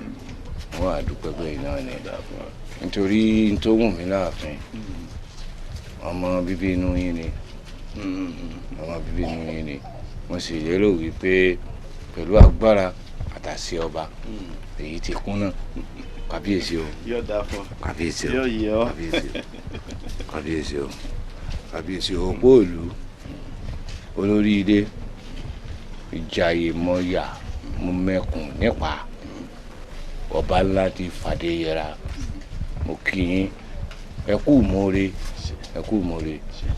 P: nítorí tó wù mí láàfin ọmọ bíbí inú yín ni mo sì lérò wípé pẹ̀lú agbára àtàṣe ọba èyí ti kún náà kábíyèsí o kábíyèsí o òpó ìlú olórí ilé ìjàyè mọ́yà mo mẹ́kùn nípa ọba ńlá ti fàdé yẹra mo kí yín ẹ kú mọ́re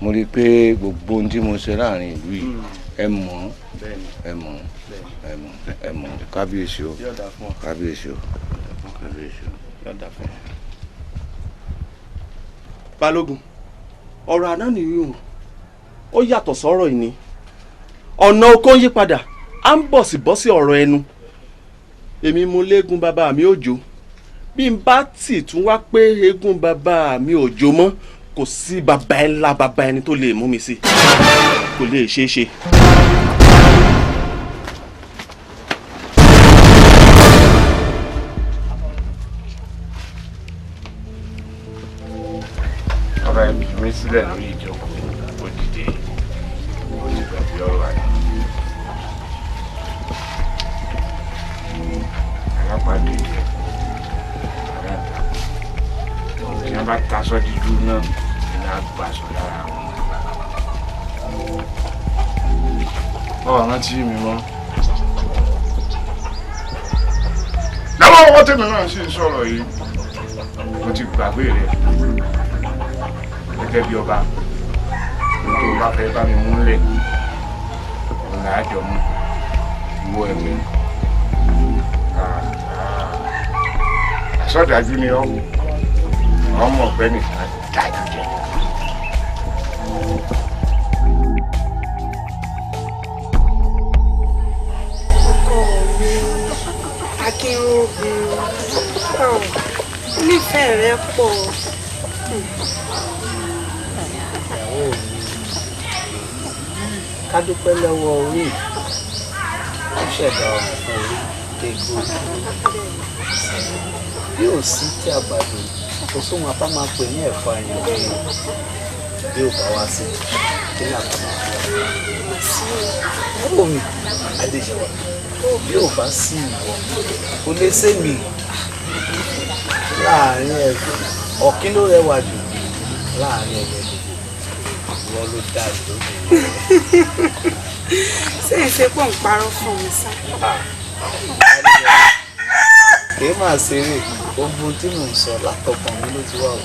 P: mo rí i pé gbogbo ohun tí mo ṣe láàrin ìlú yìí ẹ mọ̀ kábíyèsí o.
B: balógun ọ̀rọ̀ àná nìyí ó yàtọ̀ sọ́rọ̀ ìní ọ̀nà oko ń yí padà à ń bọ̀ sí ọ̀rọ̀ ẹnu èmi mo léegun bàbá mi òjò bí n bá tì tún wá pé eégún bàbá mi òjò mọ́ kò sí bàbá ẹ ńlá bàbá ẹni tó lè mú mi sí kò lè ṣeé ṣe.
P: ọba ẹbí mi sílẹ̀ lórí ìjókòó ó dìde ó ti gbàgbé ọ̀rọ̀ àná. alápàdé jẹ aláta tí wọn bá taṣọ dídú náà ní agbàsọ lára wọn. báwa rántí mi mọ́. láwọn ọwọ́ tèmi náà sì ń sọ̀rọ̀ yìí mo ti gbàgbé rẹ̀ gẹ́gẹ́ bí ọba tó bá fẹ́ bá mi múlẹ̀ òun là á jọ mú ìwọ ẹ̀mí àsọdájú ni ọmọ ọ̀gbẹ́ni dájú jẹ.
E: ọkọ mi akínrógun nífẹ̀ẹ́ rẹ pọ̀.
L: ká dúpẹ́ lọ́wọ́ orí ó ṣẹ̀dá ọmọ fún orí dégbò bí ò sí tí àgbàdo kò sóhun apá máa pè ní ẹ̀fọ́ àyànjú bí ò bá wá sí kí ní àpá máa fọ́ omi Adéṣẹwà bí ò bá sí ìwọ kò lè sẹ́mi láàrin ẹ̀gbọ́n ọ̀kín ló rẹwà jù láàrin ẹ̀gbọ́n ìwọ ló dáa jù.
E: ṣé ẹ ṣe pọ̀ ń parọ́ fún mi sá.
L: kì í máa ṣeré gbogbo tí mò ń sọ látọkàn mi ló ti wà o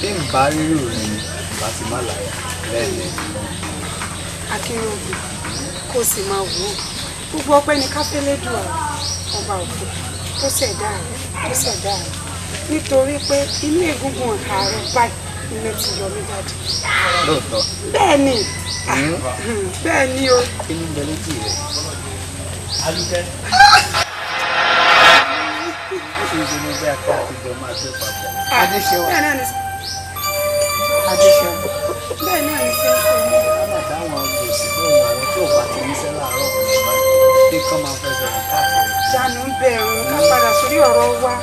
L: bí n bá rírò rẹ ni bá ti má láyà lẹ́ẹ̀lẹ́.
E: Akínròbì kò sì máa wò ó gbogbo ọpẹ́ ní káfíńlédùn ọba òkè tó ṣẹ̀dá rẹ̀ nítorí pé inú egungun ààrẹ báyìí ilé ti yọ mí jáde.
L: lóòótọ́.
E: bẹ́ẹ̀ ni bẹ́ẹ̀ ni o.
L: inú bẹ lójú rẹ. Alúkẹ́. ó ṣe ìdùnnú bí a ká àtijọ́ máa gbé papọ̀.
E: Adéṣẹwà. bẹ́ẹ̀ náà ni Adéṣẹwà. bẹ́ẹ̀ náà ni sẹ́sẹ̀ ní.
L: a máa dá àwọn gbèsè lóhùn àwọn tí ò bá ti níṣẹ́ láàárọ̀ kí kán máa fẹsẹ̀ rìn káàkiri.
E: jánu ń bẹ̀rù ká padà sórí ọ̀rọ̀ wa.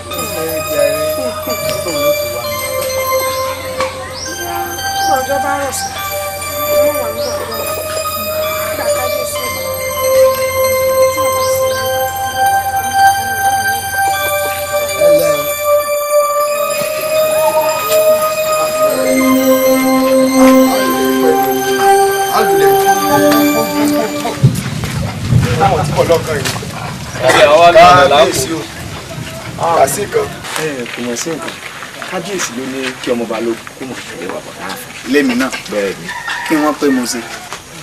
E: ọjọ́ bá rọ̀ sí ọmọ wà ní ọ̀rọ̀ nígbà kájé sí ọba tí a bá sí
I: táwọn tí kò lọ́kàn yìí.
B: kábíyèsí
I: o kà sí nǹkan.
B: kò mọ̀ sí nǹkan kábíyèsí ló ní kí ọmọ balógun kó mọ̀ tẹ̀lé wa bọ̀ náà.
L: lémi náà
B: bẹ́ẹ̀ ni
L: kí wọ́n pé mo ṣe.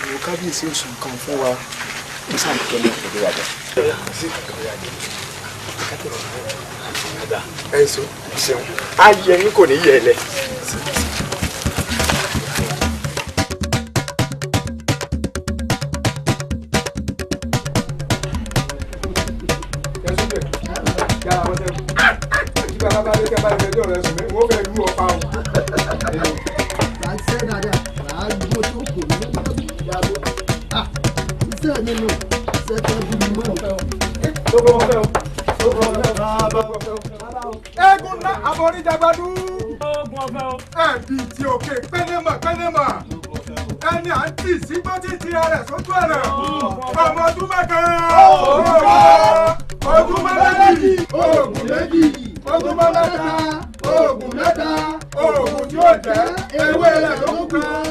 B: ìwọ kábíyèsí oṣù nǹkan fún wa ó sàmùkẹ́ mọ̀ tẹ̀lé wa bọ̀.
I: ẹ sọ ṣeun ayé yín kò ní yẹ ẹ lẹ. Egun ná aborí jagbadu. Ẹ̀bí tí òkè pẹ́lẹ́mọ̀. Ẹni à ń tì sígbó títí rẹ̀ sójú ẹ̀rẹ̀. Ọmọ ọdún mẹ́ta. Ọdún méjì. Oògùn méjì. Ọdún mẹ́ta. Oògùn mẹ́ta. Oògùn tí ó jẹ́ ewé rẹ̀ ló kú kan.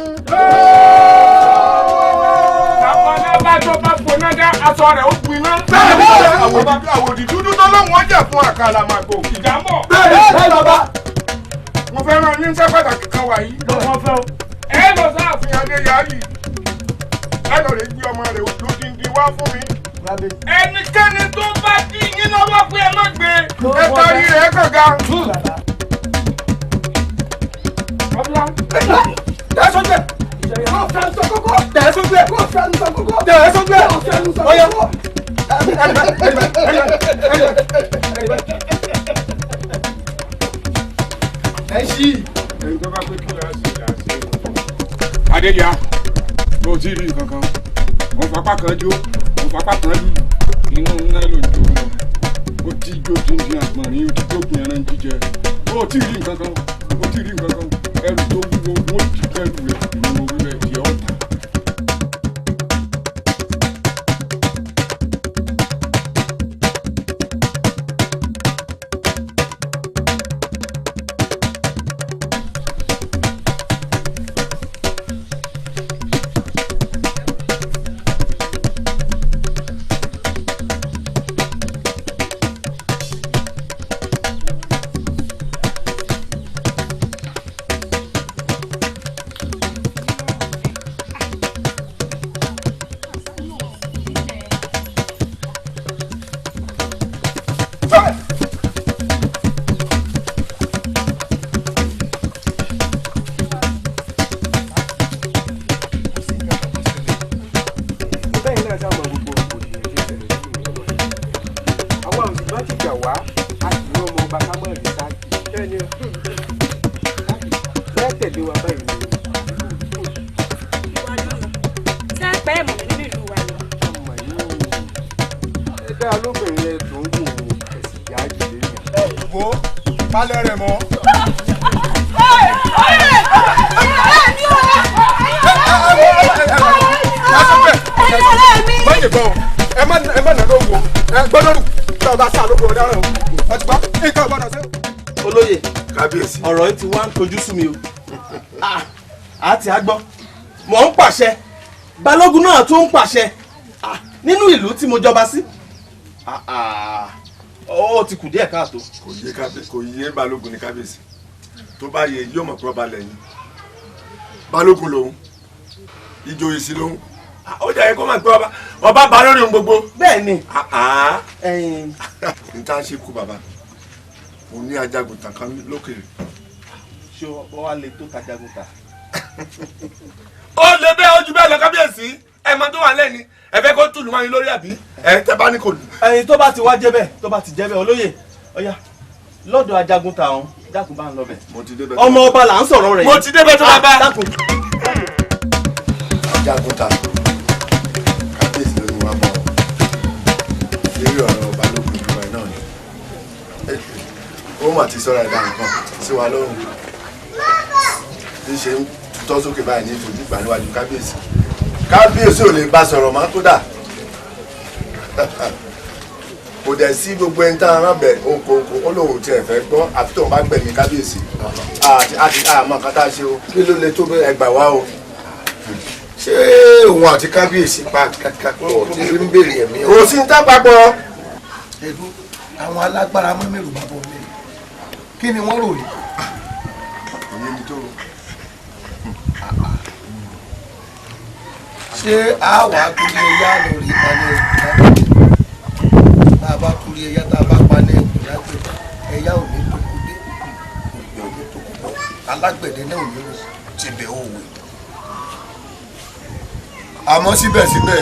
I: Àpọ̀lẹ́ bá tó bá gbóná dá aṣọ rẹ̀ ó gbiná. Bẹ́ẹ̀ni àwòdì dúdú tó lóun ó jẹ̀ fún àkàlà màgbò ìdámọ̀. Bẹ́ẹ̀ni bàbá. Mo fẹ́ rán yín iṣẹ́ pàtàkì kan wà yìí. Wọ́n fẹ́ o. Ẹ lọ sáàfin Adéyà yìí. Ẹ lọ lè gbé ọmọ rẹ̀ lódìndín wá fún mi. Ẹnikẹ́ni tó bá dí yín lọ́wọ́ pé ẹ má gbé. Ẹ tarí rẹ̀ gàngàn. Ọ̀bùlà. Ẹ sọ́jẹ́. Adéyà ló ti rí nǹkan kan wọn fapá kan jó wọn fapá kan lù inú ńlá ló jó wọn ó ti jó díndín àgbọ̀nrín ó ti jó gbìn ẹran jíjẹ ó ti rí nǹkan kan ẹrù tó wúwo wọn ti kẹrù rẹ ìwọ rẹ di ọ̀tá.
E: pé ẹ̀ mọ̀ mí nínú ìlú wa ni.
I: ẹ dá lóbìnrin yẹn tó ń wò ó ẹ̀sìn ìyá ìdílé yẹn. wo kálẹ̀ rẹ̀ mọ́. ẹ má nà lóko ẹ gbọ́dọ̀ tí ọba sá lóko ọ̀daràn o ẹ ti gbọ́ nǹkan ọgbọ́dọ̀ sí.
B: olóyè kábíyèsí ọ̀rọ̀ yìí ti wá ń tojú sú mi o àti àgbọ́ mò ń pàṣẹ balógun náà tún ń pàṣẹ nínú ìlú tí mo jọba sí ó ti kù díẹ̀ káàtó.
G: kò yé balógun ní kábíyèsí tó bá yẹ yóò mọ̀ pé ọba lẹ́yìn balógun lòun ìjòyè sí lòun ó jẹ́ kó máa pé ọba bá lórí ohun gbogbo.
B: bẹ́ẹ̀ ni.
G: n tá a ṣe kú bàbá mo ní ajagunta kan lókèrè.
B: ṣé ọ wá lè tó tajagunta.
G: ó lè bẹ́ẹ̀ ojú bẹ́ẹ̀ lọ kábíyèsí ẹ mọ tó wà lẹ́ni ẹ fẹ́ kó tùlù máa ń lórí àbí. ẹ tẹ bá ní kò lù.
B: ẹyin tó bá ti wá jẹ́ bẹ́ẹ̀ tó bá ti jẹ́ bẹ́ẹ̀ olóyè ọ̀yá lọ́dọ̀ ajagunta ọ̀hún dákun bá ń lọ bẹ̀.
G: mo ti débẹ̀.
B: ọmọ ọba là ń sọ̀rọ̀ rẹ̀ yìí.
G: mo ti débẹ̀ tó bá bá.
B: dákun.
G: ajagunta kábíyèsí ló ní wá bọ̀ lórí ọ̀rọ̀ balógun ìjọba náà ni ó mà ti sọ̀rọ̀ ẹ̀dá nǹkan sí wa lọ́rùn bí ṣe ń tutọ́ sókè báyìí ní ìfojú gbà níwájú kábíyèsí kábíyèsí ò lè bá sọ̀rọ̀ má tó dà kò dẹ̀ sí gbogbo ẹni tá a rán bẹ̀ okòókò ó lóun tiẹ̀ fẹ́ gbọ́ àfi tóun bá gbẹ̀mí kábíyèsí àti àmọ́ kan tá a ṣe o kí ló lè tó bẹ́ẹ̀ ẹgbà wá o.
I: ṣé òun àti kábíyèsí pa kàkàkọ̀ tí ń béèrè ẹ̀mí
G: kò sí ń tá papọ̀.
I: ẹ̀dùn àwọn alágbára mọ́mẹ́rù bá bọ̀ mẹ́rin kí ni wọ́n rò rí.
G: òye ni tó rò.
I: ṣé a wà á kúrò ẹyá lórí ìpàdé tá a bá kúrò ẹyá tá a bá pa ní ẹkùn lágbè ẹyá ò ní tó kú dé ògbẹ ò ní tó kú bọ alágbẹ̀dẹ náà ò ní rò ti bẹ̀ òwe. àmọ́ síbẹ̀síbẹ̀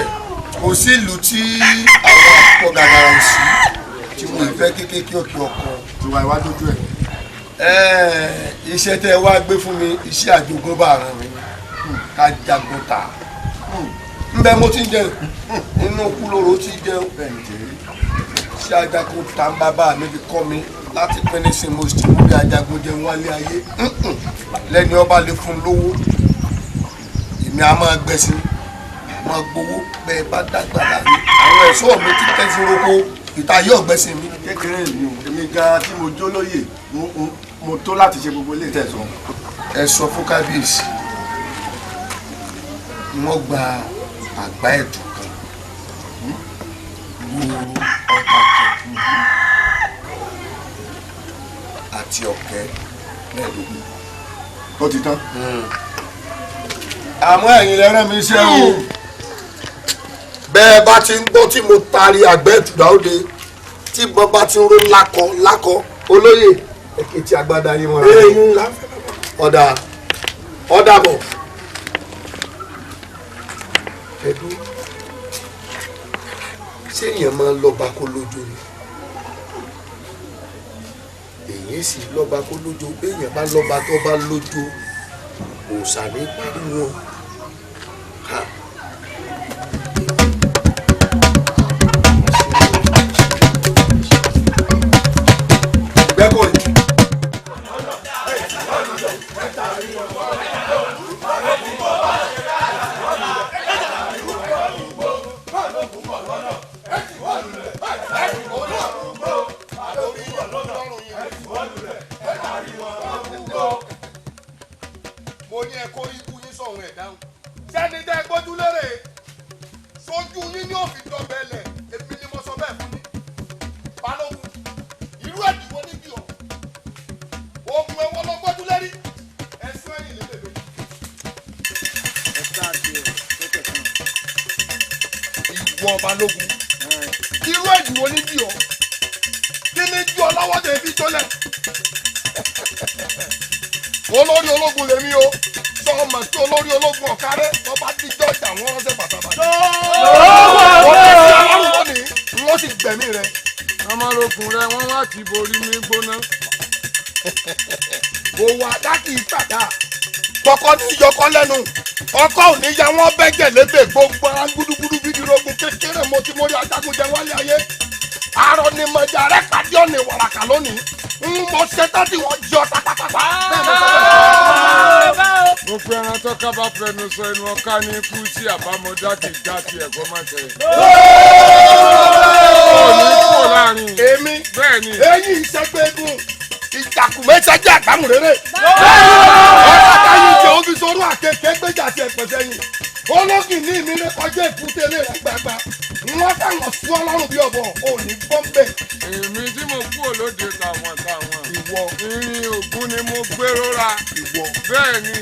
I: kò sí ìlú tí àwọn àpò gàgàrà ò sí tí mo fẹ́ kékeré òkè ọkọ.
G: tiwa iwájú ojú ẹ̀.
I: iṣẹ́ tẹ́ ẹ wá gbé fún mi iṣẹ́ àjogúnbá ara mi ká jagun ta nbẹ mo ti jẹ inú kúlóró ti jẹ ṣé ajagun ta ń bàbá mi fi kọ́ mi láti pín ní sin mo sì ti mú bí ajagun jẹ wálé ayé lẹ́ni ọba lè fún lówó èmi a máa gbẹ̀sìn máa gbowó bẹ́ẹ̀ bá dàgbà láàrin àwọn ẹ̀ṣọ́ mi ti tẹ́sí roko ìta yóò gbẹ̀sìn mi.
G: kékeré mi ò èmi gan tí mo jó lóye mo tó láti ṣe gbogbo ilé ìtẹ̀sán.
I: ẹ sọ fún kábíyèsí wọ́n gba àgbá ẹ̀dùn kan gbòòrò ọba kan àti ọ̀kẹ́ mẹ́ẹ̀ẹ́dógún.
G: ó ti tán.
I: àmọ́ ẹ̀yin lẹ́rẹ́ mi ṣe o bẹ́ẹ̀ bá ti ń gbọ́ tí mo taari àgbá ẹ̀dùn dáwọ́de tí ìbọn bá ti ń ró lákọ olóyè èkìtì àgbàdá yìí mọ́ra ọ̀dà bọ̀. ẹdún ṣé èèyàn máa ń lọ́ba kó lójó ni èyí sì lọ́ba kó lójó béèyàn bá lọ́ba tó bá lójó òòṣà ní pariwo ha.
G: mo ní ẹ kó ikú yín sọ̀rọ̀ ẹ̀ dáhùn sẹ́ni tẹ́ ẹ gbójú lérè sójú yín ní òfin dọ̀bẹ̀lẹ̀ èmi ni mo sọ bẹ́ẹ̀ fún yín balógun irú ẹ̀dínwó níbí ọ̀ oògùn ẹ̀wọ̀n ló gbójú lérí ẹ̀sùn ẹ̀yìn lélẹ̀ ìwọ balógun irú ẹ̀dínwó níbí ọ̀ kí ni ju ọlọ́wọ́ tẹ̀ fi jọlẹ̀ olórí ológun lèmi o sọ ọmọ tí olórí ológun ọ̀kárẹ́ tó bá díjọ́ ìjà wọn ránṣẹ́ bàtàbàtà. wọ́n ní wọ́n sì gbẹ̀mí rẹ̀.
P: ọmọlókun rẹ wọ́n wá ti borí mi gbóná.
G: òwò àdá kì í tàdá tọkọ ní yọkọ lẹ́nu ọkọ ò ní ya wọn bẹ́gẹ̀ lébè gbogbo ara gúdúgúdú bídìrógún kékeré mo ti mórí ajagunjẹ wálé ayé àárọ̀ ni mọ̀jà rẹ̀ pàdé ọ̀nà ìwàràkà lónìí mo ṣe tán tí wọ́n jọ pátápátá.
P: gbogbo ẹran tó ká bá fẹnu sọ ẹnu ọká ní ikú tí àbámọ̀dá kì í já ti ẹ̀kọ́ máa tẹ̀. kò láàrin.
G: èmi
P: bẹ́ẹ̀ ni.
G: eyín ìṣẹ́gbẹ́gun ìjàkùmẹ́sẹ́jẹ́ àgbámúréré. ọ̀sán yìí jẹ́ omi sọ́rọ́ àkekèé gbéjà sí ẹ̀pẹ̀ sẹ́yìn. ológì ní ìmílẹ̀ kọjá ìfúntẹ́lẹ̀ rẹ̀ gbàgbà. wọ́n fẹ́ràn sí ọlọ́run bí ọ̀bọ̀ òní bọ́m̀bẹ̀.
P: èmi tí mo kú olóde tàwọn táwọn. ìwọ. irin ògún ni mo gbéró ra. ìwọ. bẹ́ẹ̀ ni.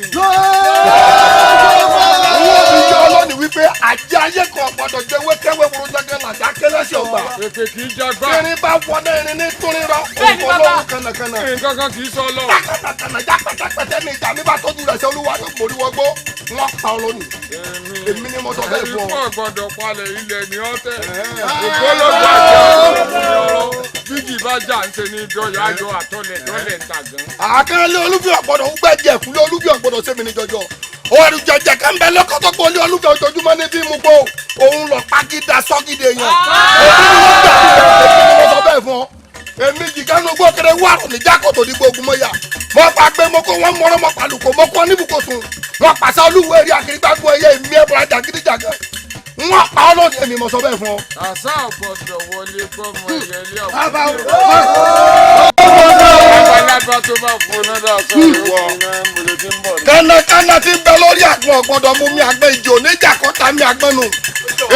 G: owó mi yọ ọlọ́ni wípé àjẹ́ ayé kan gbọ́dọ̀ jẹ́ wékéwé wúru jẹ́gẹ́ làjà kérésì ọgbà.
P: ètè kì í jagbá.
G: irin bá wọlé irin ní túnrin rọ. bẹ́ẹ̀ ni bàbá. kànàkànà.
P: nǹkan kan kì í sọ lọ.
G: kànàkànà já pẹ́tẹ́pẹ́tẹ́ ní ìjà mi bá tọ́jú rẹ̀ sí olúwa tó mórí wọgbó wọ́n pa ọlọ́ni. èmi ni mo sọ bẹ́ẹ̀ fún ọ.
P: ẹni pọ̀ gbọ́dọ̀ palẹ̀ ilẹ̀ ní ọ̀tẹ̀. ògbólógbò àjọ bíjì bá jà ń ṣe ní dọ́yà ayọ̀ àtọ̀lẹ̀ dọ́lẹ̀ ń ta gan.
G: àkànlé olúfi ọ̀gbọ̀dọ̀ ń gbẹ́jẹ̀ kúlé olúfi ọ̀gbọ̀dọ̀ sẹ́mi ní jọjọ. òòrùn jẹjẹ kan bẹ lọ́kọ́tọ́ pọ̀ ní olúfi ojoojúmọ́ ní bí mu gbó òun lọ pàgídà sọ́gídé yẹn. èmi ni mo sọ bẹ́ẹ̀ fún ọ. èmi jìgánu gbó kéré wàrùn ní jákòtò ní gbogbo mọ́yà. mo pa gbé mo kó wọn mọ́rọ́ mọ́ pàlùkò mo kọ́ níbùkọ̀sùn. wọ́n pàṣẹ olúwo eré akérègbàgbọ́ ẹyẹ ìmí ẹ̀bùrọ̀ jàgídíjàgàn. wọ́n pa ọ́ lónìí èmi mo sọ bẹ́ẹ̀ fún ọ.
P: àṣà ọ̀gbọ̀dọ̀ wọlé gbọ́mọ ẹ̀yẹlé
G: àgbàlagbà
P: tó bá fọnà dà sọ̀rọ̀ ìmọ̀lẹ̀ tí ń bọ̀.
G: kánnákánná ti ń bẹ lórí àgbọn ọ̀gbọ́dọ̀ mú mi àgbẹ̀ ìjò oníjà kọ́ta mi àgbọn nù.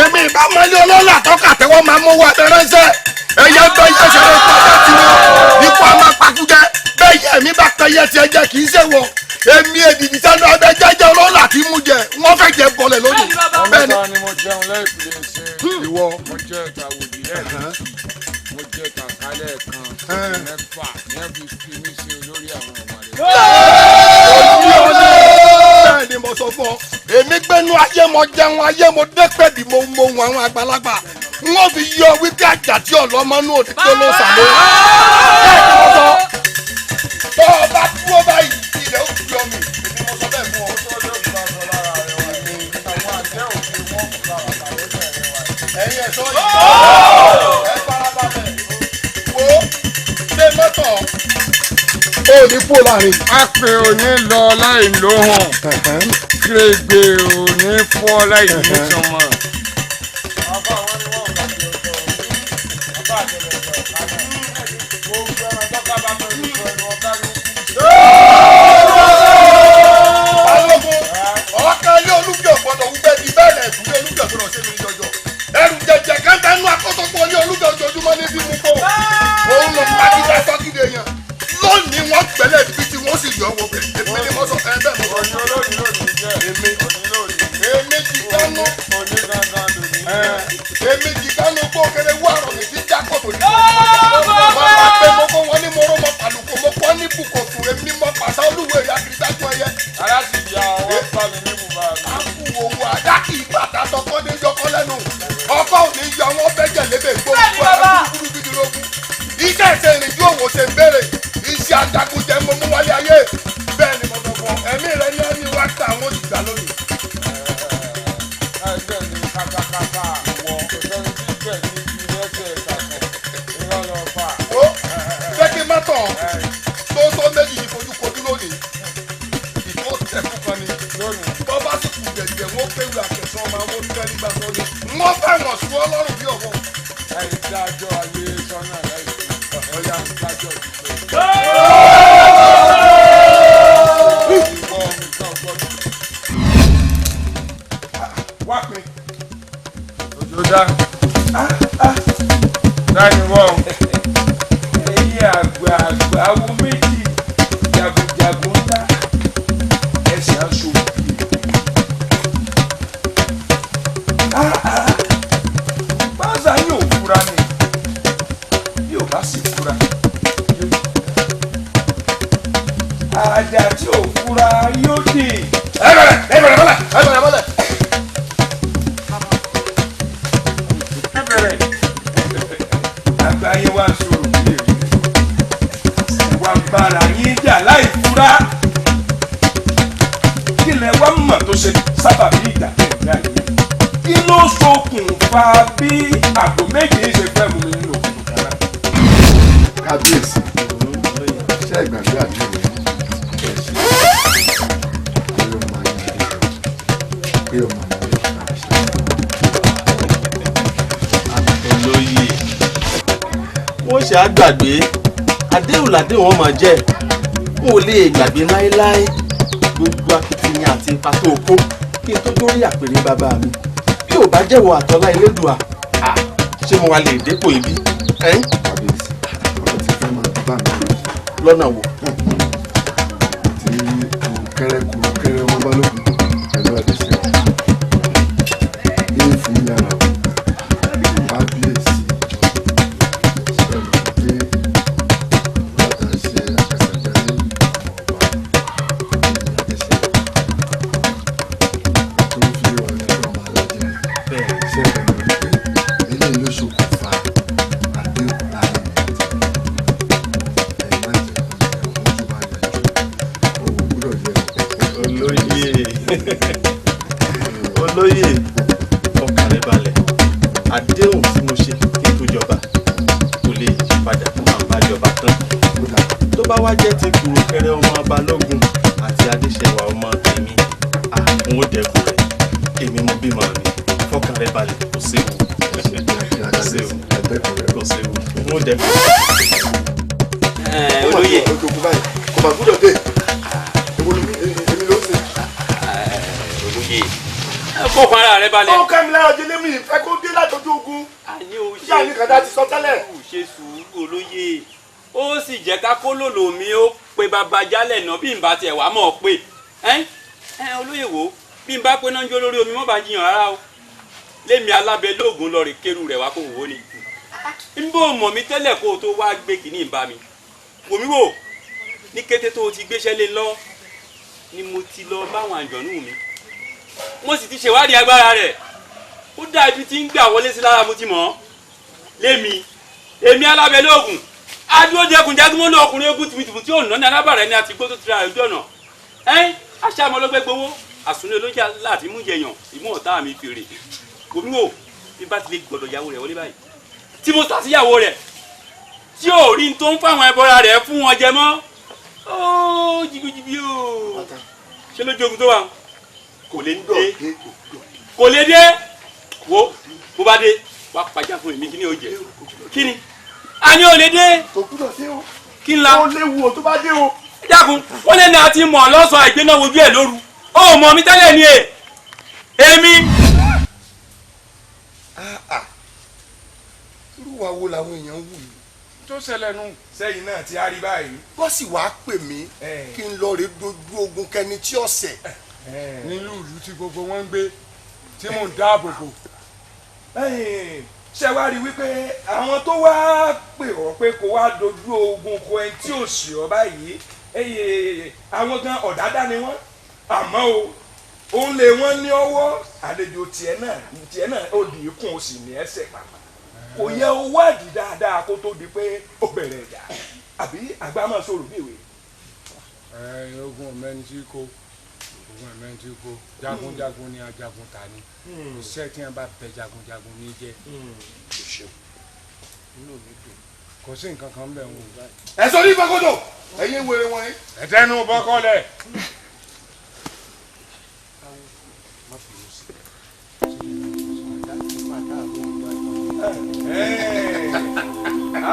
G: èmi ìbámọ́lé ọlọ́lá tọ́ka tẹ́wọ́ máa mú wa tẹ́rẹ́sẹ̀. ẹyẹ ń bẹ iye ṣẹlẹ̀ pàdé tiwọn ikú a máa pakújẹ bẹ́ẹ̀ yẹ mi bá pẹ́ yẹ tiẹ̀ jẹ kì í ṣe wọ. èmi èdìdì sẹ́nu abẹ jẹ́jẹ́ ọlọ́lá tí mú jẹ wọ́n fẹ́ jẹ bọ̀lẹ̀ lónìí.
P: bẹ́ẹ̀ni ọmọ ni mo jẹun lẹ́ẹ̀kúlẹ̀ ṣe ìwọ mo jẹ ìtàwòdì lẹ́ẹ̀kan mo jẹ kàkálẹ̀ kan mẹ́fà ní ẹbí fi mí ṣe olórí àwọn ọmọ rẹ.
G: bẹ́ẹ̀ ni mo sọ fún ọ èmi gbẹ́nu ayé mo jẹun ayé mo dẹ́pẹ́ bí mo mọ ohun àwọn àgbàlagbà wọ́n fi yọ wípé àjà tí ọlọ́mọnú òdì tó ló sàlẹ̀. bẹ́ẹ̀ ni mo sọ tó o bá dúró báyìí ilẹ̀ ó fi yọ mi èmi mo sọ bẹ́ẹ̀ fún ọ. ẹ̀yin ẹ̀ sọ yìí ẹ farabalẹ̀ wo ṣé mọ́tò ó ní kú láàrin.
P: a pè òní lọ láì ló hàn kírègbè òní fọ́ láì ní sọmọ.
G: balógun ọ̀ọ́ká ilé olúgbẹ̀ ọ̀gbọ́dọ̀ wúgbẹ́ di bẹ́ẹ̀ lẹ̀ ìdúgbò olúgbẹ̀ gbọ́dọ̀ ṣe mi ní jọjọ. ẹrù jẹjẹ kẹta nú akọ́tọ̀pọ̀ ní olúgbẹ̀ ojoojúmọ́ ní bí mu kó. òun lọ pàkídà sọ́kídé yẹn lónìí wọ́n gbẹ́lẹ̀ bí tí wọ́n sì yọ wọ́n bẹ̀. èmi ni mo sọ ẹ bẹ́ẹ̀ mo sọ. èmi ti dánú. èmi ti dánú gbókèrè wàrọ̀ mi ti já kòtò ní. wọ́n máa gbé mọ́kọ́ wọn ní mọ́rọ́ mọ́ pàlùkò mọ́kọ́ ní bùkọ̀tù èmi mọ́ pàṣẹ olúwèrè akérèdájú ẹyẹ.
P: ara ti di àwọn pàmì ní bùbá mi.
G: a kú òwò àdákì ìgbàdá tọkọ ní yọkọ lẹ́nu ọkọ ò ní yọ wọn bẹ́jẹ̀ lébè gbogbo àdúgbò bídìrógún. iṣẹ́ ìṣe ìrìnjú òwò ṣe ń béèrè iṣẹ́ ajagunjẹ mo mú wálé ayé bẹ́ẹ̀ ni mo sọ fún ọ ẹ̀mí rẹ ní ẹni wá tà àwọn òṣìṣẹ́ lónìí.
P: ẹgbẹ́ mi kákákáká wọ òṣèlú tí bẹ́ẹ̀ ní ibi lẹ́sẹ̀ ìtàkùn ìrọ̀lọ́ fà.
G: ó ṣé kí n má tàn tó méjì ní fojú kojú lónìí ìfó tẹ̀kú kan ni tó bá sì kù jẹ̀jẹ̀ wọ́n kéwì àkẹ́sọ́ máa wọ́n tẹ́ nígbà tó ní. wọ́n fẹ́ràn sún ọlọ́run bí ọ̀wọ́.
P: ẹ̀yin dájọ́ ayé sọ́nà láìpẹ́ ọ̀yà dájọ́ ìgbẹ́.
G: wá pé.
P: òjò dá dání wọ́n.
Q: ẹ̀yin àgbà awo méjì jagunjagun ńlá ẹ̀sìn aṣọ òbí. báńsà yóò fura ni yóò bá sì fura àjà tí ò fura yóò dé.
G: ẹ bẹ̀rẹ̀ mọ́lẹ̀.
Q: àgbáyé wa sọ̀rọ̀ bí èrè wà bàrà yín jà láì fura tó ṣe sábàbí ìjà tẹ̀lé ayé kí ló ṣokùnfà bí àgbò méje ṣe fẹ́ mú mi nínú òkùnkùn kan náà.
G: kábíyèsí ṣe ìgbàgbé àdúgbò pé ọmọ
B: olóyè wọ́n ṣe àgbàgbé àdéhùn làdéhùn wọn máa jẹ́ wọn ò lè gbàgbé láéláé gbogbo akitiyan àti ipa tó kó kí n tó dórí àpèrè bàbá mi bí ò bá jẹ́wọ́ àtọ́lá elédùà ṣé mo wá lè dépò ibi
G: kábíyèsí ọ̀rọ̀ ti fẹ́ máa bá mi
B: lọ́nà wo.
G: tí kúrúkẹ́rẹ́ wọn bá lókun pẹ̀lú àdéṣe ní fún yàrá kábíyèsí sọ̀rọ̀ pé bàtà ṣe àkàṣàjáde ọba àdéṣe tó fi wà nínú ọmọ alájẹ ṣe é lọ pé eléyìí ló ṣokùnfà àdéhùn láàrin
B: olóyè ọkàn rẹ balẹ̀ àdéhùn tí mo ṣe kí n tó jọba kò lè padà máa bá jọba tán tó bá wá jẹ́ ti kúrúkẹ́rẹ́ ọmọ balógun àti adéṣẹwà ọmọ tèmi àwọn òdẹkùn rẹ èmi mo bímọ mi fọkàn rẹ balẹ̀ kò séwu kò séwu kò séwu àwọn òdẹkùn.
G: olóyè kò bá gbúdọ̀ dé èmi ló ń sè.
R: olóyè fọkàn ara rẹ balẹ̀.
G: ó kẹ́mi lára ọjọ́ lémi ìfẹ́ kó dé látọjú ogun. ìyá mi kàdá ti sọ tẹ́lẹ̀.
R: ṣe sùúrù olóyè ó sì jẹ́ ká kó lòlò mi ó pe bàbá jálẹ̀ náà bí n bá tiẹ̀ wá mọ̀ pé olóyè wo bí n bá pé náà ń jó lórí omi mọ́ bá jiyàn rárá o lémi alábẹ́ lóògùn lọ rè kérù rẹ̀ wá kó wò ó ni n bó mọ̀ mi tẹ́lẹ̀ kó o tó wá gbé kìíní ìbá mi wò mí wò ní kété tó o ti gbéṣẹ́ lé lọ ni mo ti lọ báwọn àjọ̀nú mi mo sì ti ṣèwádìí agbára rẹ̀ ó dàbí tí ń gbà wọlé sí lára mo ti mọ̀ lémi èmi alábẹ́ lóògùn adúró jẹkùnjẹkùn mọ́nà ọkùnrin egún tìmítìmù tí ò ná ní alábàárẹ̀ ní àti gbó tó ti ra ìjọ náà àṣà ọmọlọ́gbẹ́ gbowó àsúnlé olójà láti mú jẹyàn ìmú ọ̀tá mi fèrè gómìnà bí bá ti lè gbọdọ̀ ìyàwó rẹ̀ wọlé báyìí tí mo sàtìyàwó rẹ̀ tí ò rí tó ń fáwọn ẹbọra rẹ̀ fún wọn jẹ mọ́ ó jìbìjìbì o ṣé lójú ogun tó wà kò lè dé kò lè dé wo bó bá dé wàá pàjá fún èmi kí ni ó jẹ kí ni a ní ò lè dé
G: kò gbúdọ̀ dé o
R: kí n la
G: ó léwu o tó bá dé o.
R: dákun wọ́n lé ní àti mọ̀ lọ́sàn-án àìgbéná wojú ẹ̀ lóru ó mọ̀ mi tẹ́lẹ̀ ni èmi.
G: irú wa wo làwọn èèyàn ń wù yìí.
Q: tó ṣẹlẹ̀ nù sẹ́yìn náà ti á rí báyìí.
G: wọ́n sì wáá pè mí kí n lọ rè dojú ogun kẹni tí ọ̀sẹ̀.
Q: nílùú ìlú tí gbogbo wọn ń gbé tí mò ń dáàbò bò. ṣé wàá rí wípé àwọn tó wá pè ọ́ pé kó wá dojú ogun kọ ẹni tí ò sí ọ báyìí àwọn gan ọ̀dádá ni wọ́n àmọ́ o òun lè wọ́n ní ọwọ́ àlejò tiẹ̀ náà ó dì í kún o sì ní ẹsẹ̀ pàpà kò yẹ o wádìí dáadáa kó tó di pé ó bẹ̀rẹ̀ ìjà àbí àgbà máa sọ̀rọ̀ bí ìwé.
S: ogun ọ̀mẹ́ni tí kò ogun ọ̀mẹ́ni tí kò jagunjagun ni ajagun ta ni iṣẹ́ tí wọ́n bá bẹ jagunjagun ní jẹ́ kò ṣeun inú mi dùn kò sí nǹkan kan bẹ́ẹ̀ wò báyìí.
G: ẹ sọ ní ìbákọ́tò ẹ̀yin wèrè wọn yìí.
S: ẹ tẹnu bọ́kọ́lẹ̀.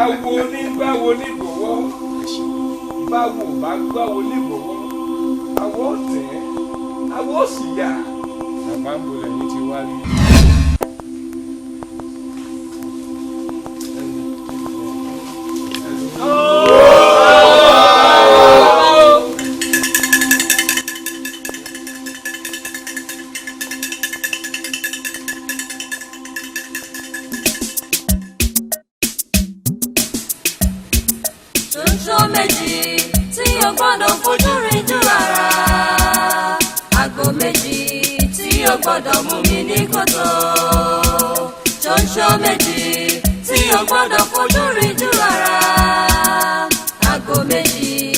Q: awo ní báwo ní bọ̀wọ́ báwo bá gbáwo ní bọ̀wọ́ àwọ̀ tẹ̀ àwọ̀ sì yá.
S: bàbá ń bolẹ̀ ní ti wá rí.
A: ṣoṣo méjì tí o gbọ́dọ̀ fojú rinjú rárá àgbò méjì tí o gbọ́dọ̀ mú mi ní kòtò ṣoṣo méjì tí o gbọ́dọ̀ fojú rinjú rárá àgbò méjì.